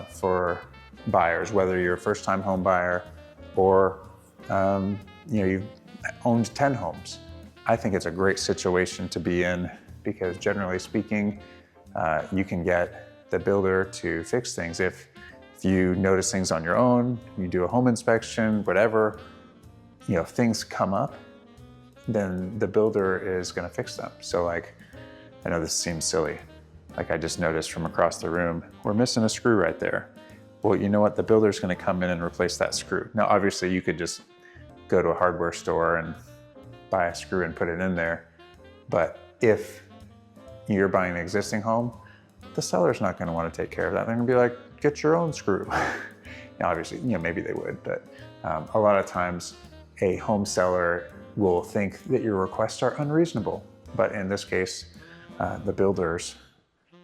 for buyers, whether you're a first-time home buyer or you've owned 10 homes. I think it's a great situation to be in, because generally speaking, you can get the builder to fix things. If you notice things on your own, you do a home inspection, whatever, if things come up, then the builder is gonna fix them. So like, I know this seems silly. Like, I just noticed from across the room, we're missing a screw right there. Well, you know what? The builder's gonna come in and replace that screw. Now, obviously you could just go to a hardware store and buy a screw and put it in there. But if you're buying an existing home, the seller's not gonna wanna take care of that. They're gonna be like, get your own screw. Now, obviously, maybe they would, but a lot of times a home seller will think that your requests are unreasonable. But in this case, the builders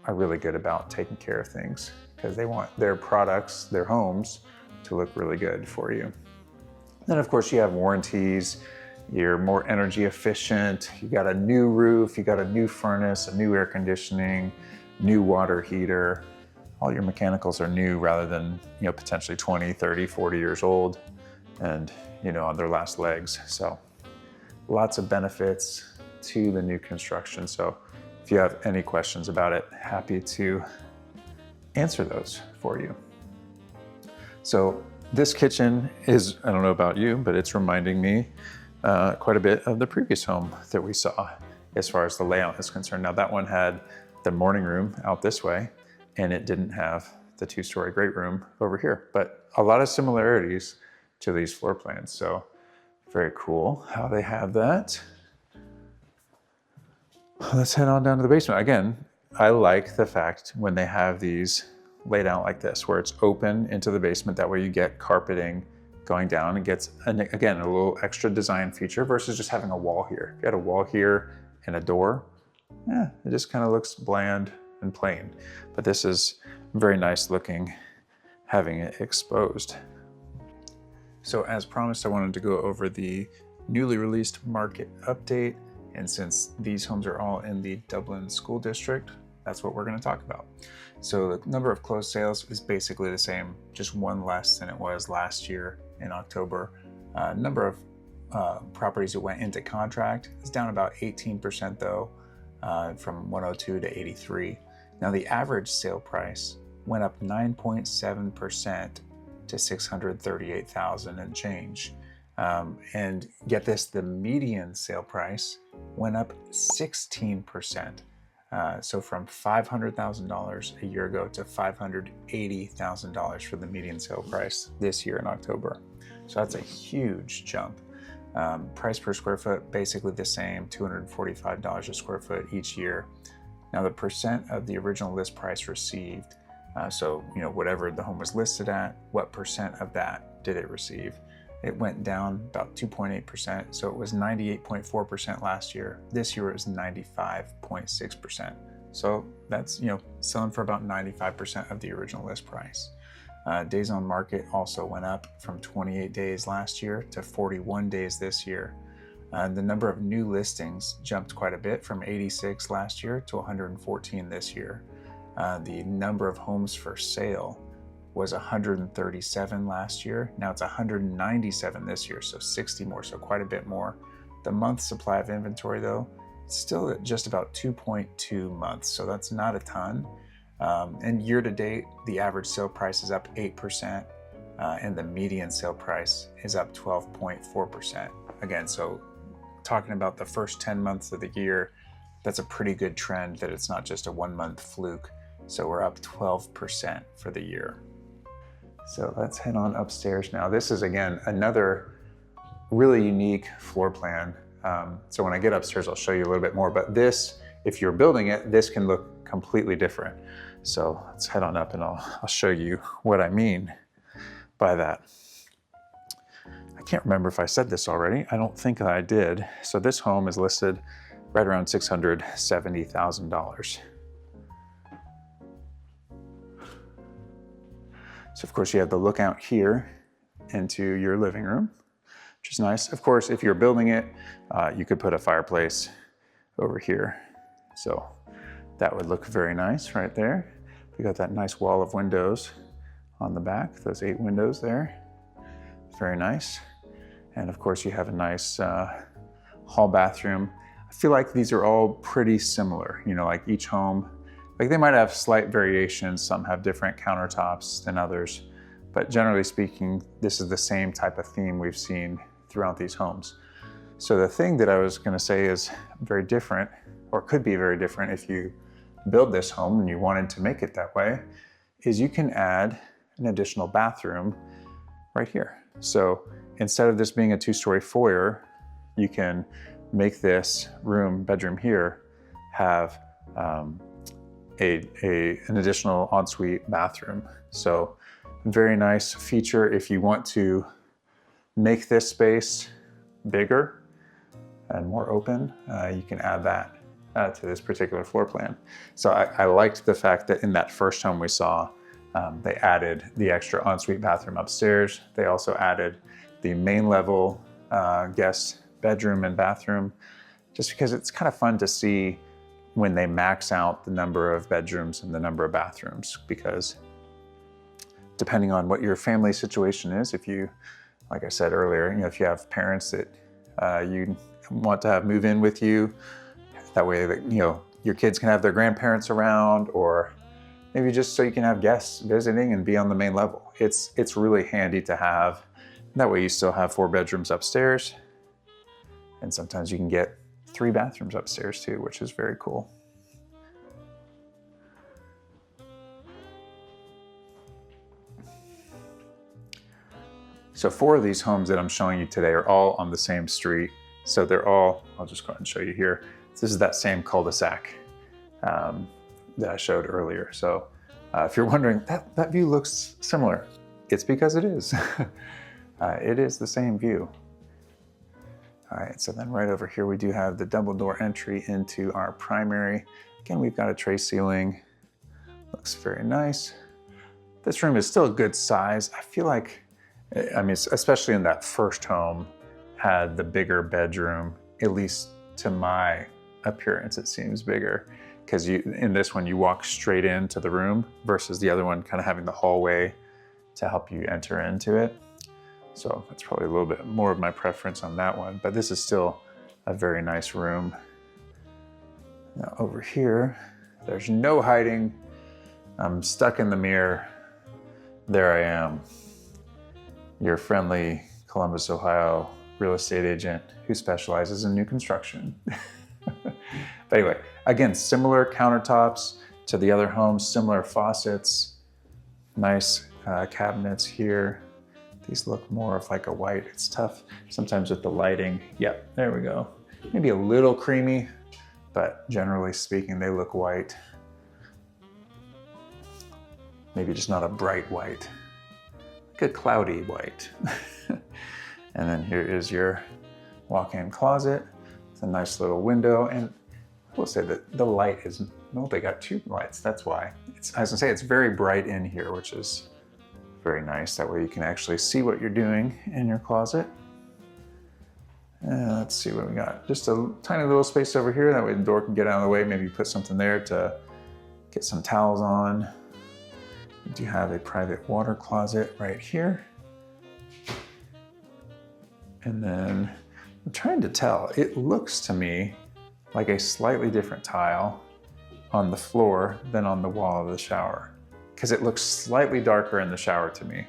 are really good about taking care of things because they want their products, their homes, to look really good for you. Then of course you have warranties, you're more energy efficient, you got a new roof, you got a new furnace, a new air conditioning, new water heater. All your mechanicals are new rather than potentially 20, 30, 40 years old and on their last legs. So lots of benefits to the new construction. So if you have any questions about it, happy to answer those for you. So this kitchen is, I don't know about you, but it's reminding me quite a bit of the previous home that we saw as far as the layout is concerned. Now that one had the morning room out this way, and it didn't have the 2-story great room over here, but a lot of similarities to these floor plans. So very cool how they have that. Let's head on down to the basement. Again, I like the fact when they have these laid out like this, where it's open into the basement. That way you get carpeting going down. It gets, again, a little extra design feature versus just having a wall here. If you had a wall here and a door, it just kind of looks bland and plain. But this is very nice looking, having it exposed. So as promised, I wanted to go over the newly released market update. And since these homes are all in the Dublin School District, that's what we're going to talk about. So the number of closed sales is basically the same, just one less than it was last year in October. Number of properties that went into contract is down about 18% though, from 102 to 83. Now the average sale price went up 9.7% to 638,000 and change. And get this, the median sale price went up 16%. So from $500,000 a year ago to $580,000 for the median sale price this year in October. So that's a huge jump. Price per square foot, basically the same, $245 a square foot each year. Now the percent of the original list price received, so whatever the home was listed at, what percent of that did it receive? It went down about 2.8%. So it was 98.4% last year. This year it was 95.6%. So that's, selling for about 95% of the original list price. Days on market also went up from 28 days last year to 41 days this year. The number of new listings jumped quite a bit from 86 last year to 114 this year. The number of homes for sale was 137 last year. Now it's 197 this year, so 60 more, so quite a bit more. The month supply of inventory though, it's still at just about 2.2 months, so that's not a ton. And year to date, the average sale price is up 8%, and the median sale price is up 12.4%. Again, so talking about the first 10 months of the year, that's a pretty good trend that it's not just a 1-month fluke. So we're up 12% for the year. So let's head on upstairs now. This is, again, another really unique floor plan. So when I get upstairs, I'll show you a little bit more, but this, if you're building it, this can look completely different. So let's head on up and I'll show you what I mean by that. I can't remember if I said this already. I don't think I did. So this home is listed right around $670,000. So of course you have the lookout here into your living room, which is nice. Of course, if you're building it, you could put a fireplace over here. So that would look very nice right there. We got that nice wall of windows on the back, those 8 windows there. Very nice. And of course you have a nice hall bathroom. I feel like these are all pretty similar, like each home. Like they might have slight variations, some have different countertops than others, but generally speaking, this is the same type of theme we've seen throughout these homes. So the thing that I was gonna say is very different, or could be very different if you build this home and you wanted to make it that way, is you can add an additional bathroom right here. So instead of this being a 2-story foyer, you can make this bedroom here, have an additional ensuite bathroom. So very nice feature if you want to make this space bigger and more open, you can add that to this particular floor plan. So I liked the fact that in that first home we saw, they added the extra ensuite bathroom upstairs. They also added the main level guest bedroom and bathroom, just because it's kind of fun to see when they max out the number of bedrooms and the number of bathrooms, because depending on what your family situation is, if you, like I said earlier, if you have parents that you want to have move in with you, that way that your kids can have their grandparents around, or maybe just so you can have guests visiting and be on the main level. It's really handy to have. That way you still have 4 bedrooms upstairs, and sometimes you can get 3 bathrooms upstairs too, which is very cool. So 4 of these homes that I'm showing you today are all on the same street. So they're all, I'll just go ahead and show you here. This is that same cul-de-sac that I showed earlier. So if you're wondering, that view looks similar, it's because it is. It is the same view. All right, so then right over here we do have the double door entry into our primary. Again, we've got a tray ceiling. Looks very nice. This room is still a good size. I feel like, especially in that first home, had the bigger bedroom, at least to my appearance, it seems bigger. Because in this one, you walk straight into the room versus the other one kind of having the hallway to help you enter into it. So that's probably a little bit more of my preference on that one, but this is still a very nice room. Now over here, there's no hiding. I'm stuck in the mirror. There I am, your friendly Columbus, Ohio real estate agent who specializes in new construction. But anyway, again, similar countertops to the other homes, similar faucets, nice cabinets here. These look more of like a white. It's tough sometimes with the lighting. Yep, there we go. Maybe a little creamy, but generally speaking, they look white. Maybe just not a bright white, like a cloudy white. And then here is your walk-in closet. It's a nice little window, and I will say that the light is, well, they got 2 lights, that's why. I was gonna say it's very bright in here, which is very nice. That way you can actually see what you're doing in your closet. And let's see what we got. Just a tiny little space over here. That way the door can get out of the way. Maybe put something there to get some towels on. We do have a private water closet right here. And then I'm trying to tell, it looks to me like a slightly different tile on the floor than on the wall of the shower, because it looks slightly darker in the shower to me.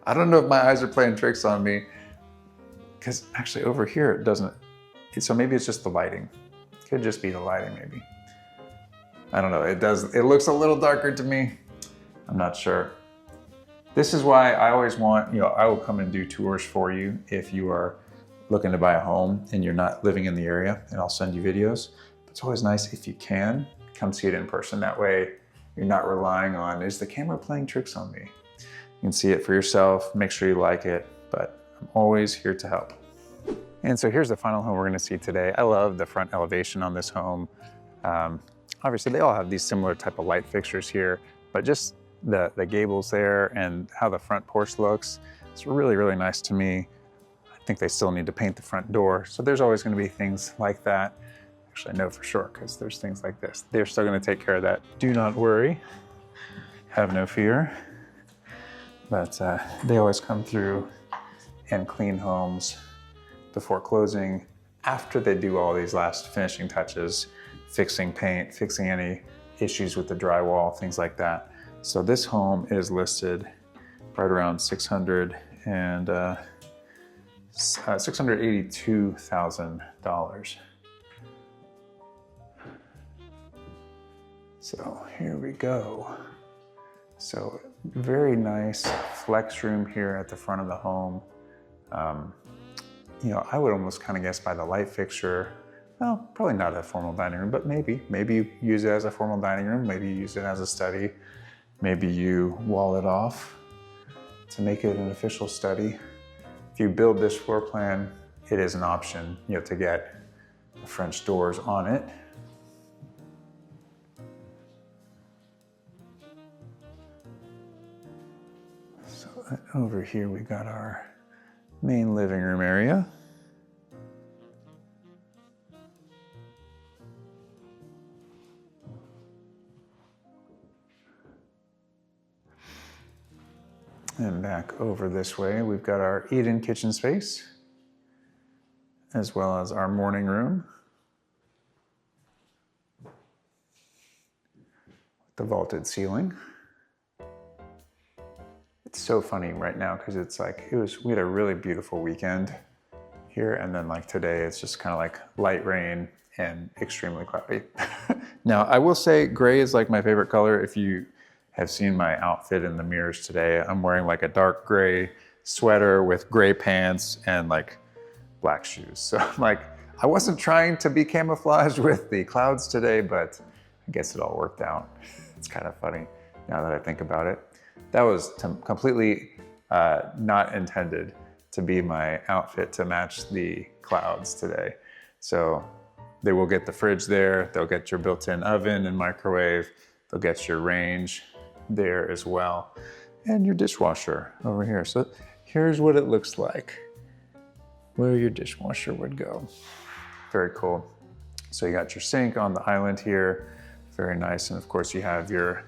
I don't know if my eyes are playing tricks on me, because actually over here it doesn't. So maybe it's just the lighting. Could just be the lighting maybe. I don't know, it looks a little darker to me. I'm not sure. This is why I always want, I will come and do tours for you if you are looking to buy a home and you're not living in the area, and I'll send you videos. It's always nice if you can come see it in person. That way you're not relying on, is the camera playing tricks on me? You can see it for yourself, make sure you like it, but I'm always here to help. And so here's the final home we're gonna see today. I love the front elevation on this home. Obviously they all have these similar type of light fixtures here, but just the gables there and how the front porch looks, it's really, really nice to me. I think they still need to paint the front door. So there's always gonna be things like that. Actually, I know for sure, because there's things like this. They're still gonna take care of that. Do not worry, have no fear. But they always come through and clean homes before closing, after they do all these last finishing touches, fixing paint, fixing any issues with the drywall, things like that. So this home is listed right around $682,000. So here we go. So very nice flex room here at the front of the home. I would almost kind of guess by the light fixture well, probably not a formal dining room, but maybe you use it as a formal dining room. Maybe you use it as a study. Maybe you wall it off to make it an official study. If you build this floor plan, it is an option, to get the French doors on it. So over here we got our main living room area. And back over this way, we've got our eat-in kitchen space, as well as our morning room. The vaulted ceiling. It's so funny right now because it's like, we had a really beautiful weekend here, and then like today it's just kind of like light rain and extremely cloudy. Now, I will say gray is like my favorite color. If you have seen my outfit in the mirrors today, I'm wearing like a dark gray sweater with gray pants and like black shoes. So like, I wasn't trying to be camouflaged with the clouds today, but I guess it all worked out. It's kind of funny now that I think about it. That was completely not intended to be my outfit to match the clouds today. So they will get the fridge there, they'll get your built-in oven and microwave, they'll get your range there as well, and your dishwasher over here. So here's what it looks like, where your dishwasher would go. Very cool. So you got your sink on the island here, very nice, and of course you have your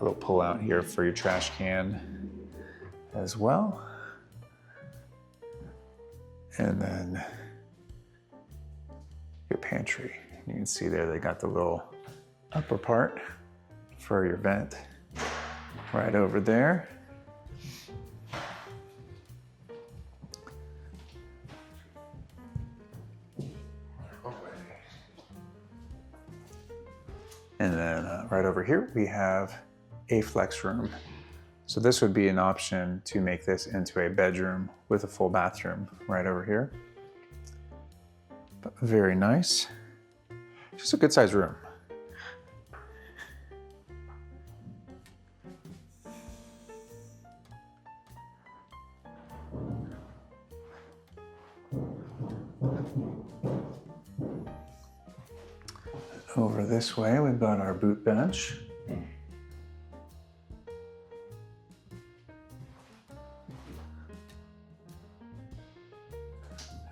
little pull out here for your trash can as well. And then your pantry. You can see there they got the little upper part for your vent right over there. And then right over here we have a flex room. So this would be an option to make this into a bedroom with a full bathroom right over here. But very nice. Just a good sized room. Over this way, we've got our boot bench.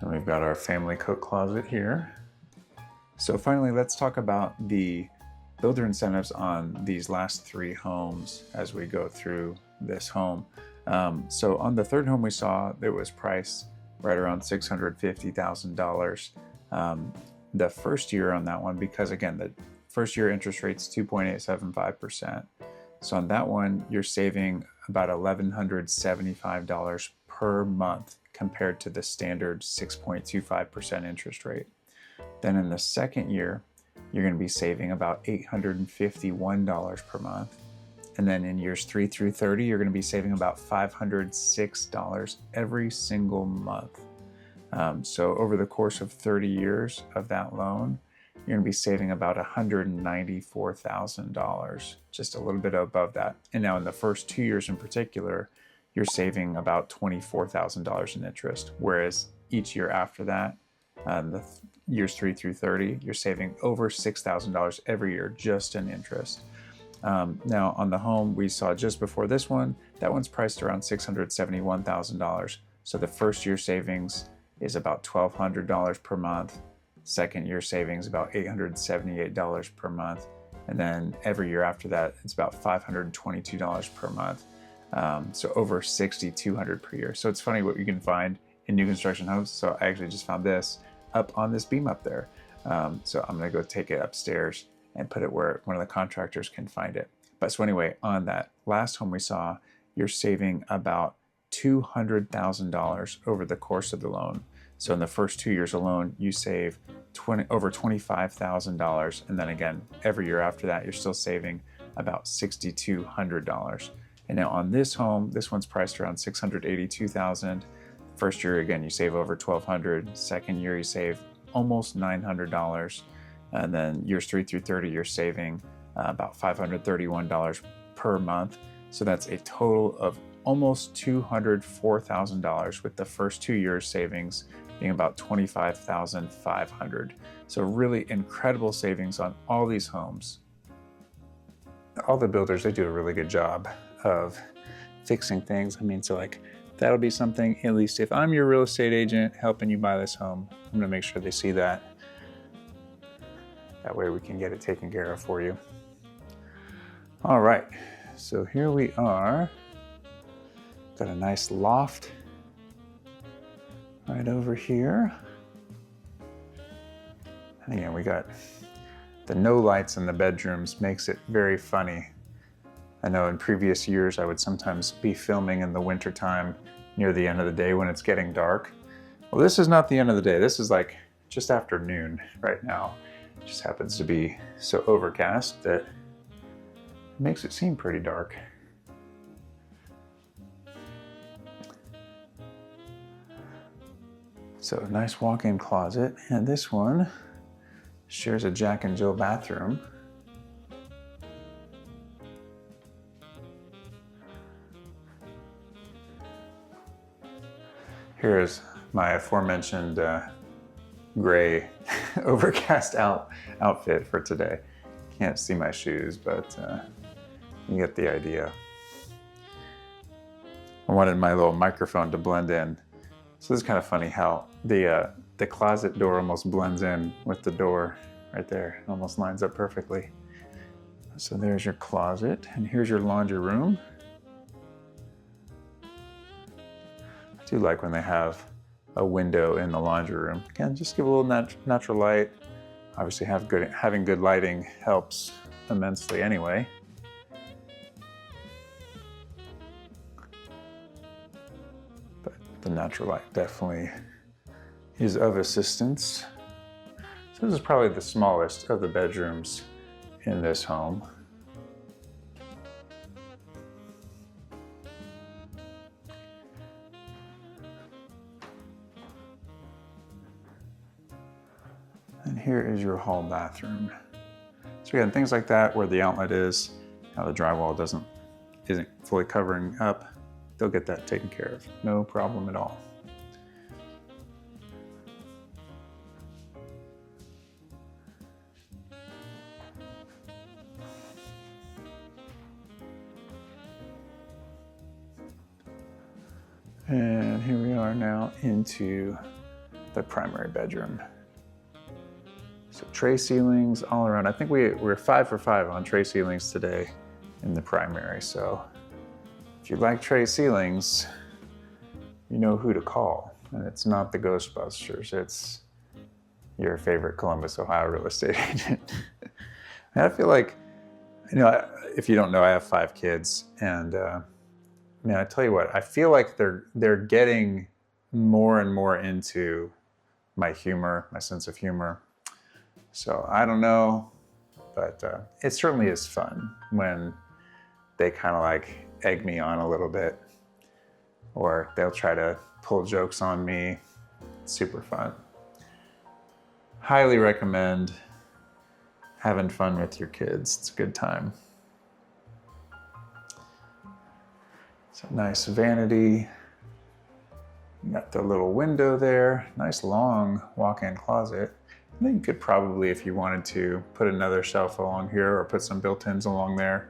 And we've got our family coat closet here. So finally, let's talk about the builder incentives on these last 3 homes as we go through this home. So on the third home we saw, it was priced right around $650,000. The first year on that one, because again, the first year interest rate's 2.875%. So on that one, you're saving about $1,175 per month compared to the standard 6.25% interest rate. Then in the second year, you're going to be saving about $851 per month. And then in years 3 through 30, you're going to be saving about $506 every single month. So over the course of 30 years of that loan, you're going to be saving about $194,000, just a little bit above that. And now in the first 2 years in particular, you're saving about $24,000 in interest, whereas each year after that, the years 3 through 30, you're saving over $6,000 every year just in interest. Now on the home we saw just before this one, that one's priced around $671,000. So the first year savings is about $1,200 per month. Second year savings about $878 per month. And then every year after that, it's about $522 per month. So over $6,200 per year. So it's funny what you can find in new construction homes. So I actually just found this up on this beam up there. So I'm gonna go take it upstairs and put it where one of the contractors can find it. But so anyway, on that last home we saw, you're saving about $200,000 over the course of the loan. So in the first 2 years alone, you save over $25,000. And then again, every year after that, you're still saving about $6,200. And now on this home, this one's priced around $682,000. First year, again, you save over $1,200. Second year, you save almost $900. And then years 3 through 30, you're saving about $531 per month. So that's a total of almost $204,000, with the first 2 years savings being about $25,500. So really incredible savings on all these homes. All the builders, they do a really good job of fixing things. I mean, so like that'll be something, at least if I'm your real estate agent helping you buy this home, I'm gonna make sure they see that. That way we can get it taken care of for you. All right, so here we are. Got a nice loft right over here. And again, we got the no lights in the bedrooms, makes it very funny. I know in previous years I would sometimes be filming in the wintertime near the end of the day when it's getting dark. Well, this is not the end of the day. This is like just after noon right now. It just happens to be so overcast that it makes it seem pretty dark. So a nice walk-in closet, and this one shares a Jack and Jill bathroom. Here's my aforementioned gray overcast outfit for today. Can't see my shoes, but you get the idea. I wanted my little microphone to blend in. So this is kind of funny how the closet door almost blends in with the door right there. It almost lines up perfectly. So there's your closet, and here's your laundry room. I do like when they have a window in the laundry room. Again, just give a little natural light. Obviously having good lighting helps immensely anyway. But the natural light definitely is of assistance. So this is probably the smallest of the bedrooms in this home. And here is your hall bathroom. So again, things like that where the outlet is, how the drywall isn't fully covering up, they'll get that taken care of. No problem at all. And here we are now into the primary bedroom. So tray ceilings all around. I think we're 5 for 5 on tray ceilings today in the primary. So if you like tray ceilings, you know who to call. And it's not the Ghostbusters, it's your favorite Columbus, Ohio real estate agent. And I feel like, if you don't know, I have 5 kids, and man, I tell you what, I feel like they're getting more and more into my humor, my sense of humor. So I don't know, but it certainly is fun when they kind of like egg me on a little bit, or they'll try to pull jokes on me. It's super fun. Highly recommend having fun with your kids. It's a good time. So nice vanity. You got the little window there. Nice long walk-in closet. I think you could probably, if you wanted to, put another shelf along here or put some built-ins along there.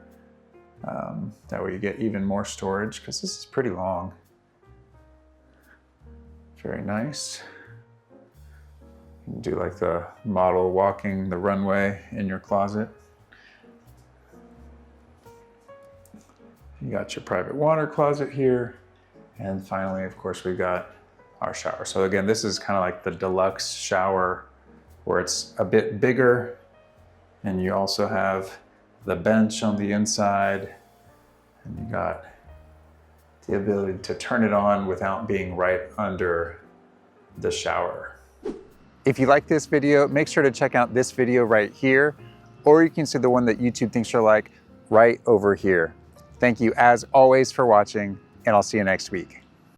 That way you get even more storage, because this is pretty long. Very nice. You can do like the model walking the runway in your closet. You got your private water closet here. And finally, of course, we've got our shower. So again, this is kind of like the deluxe shower, where it's a bit bigger, and you also have the bench on the inside, and you got the ability to turn it on without being right under the shower. If you like this video, make sure to check out this video right here, or you can see the one that YouTube thinks you'll like right over here. Thank you as always for watching, and I'll see you next week.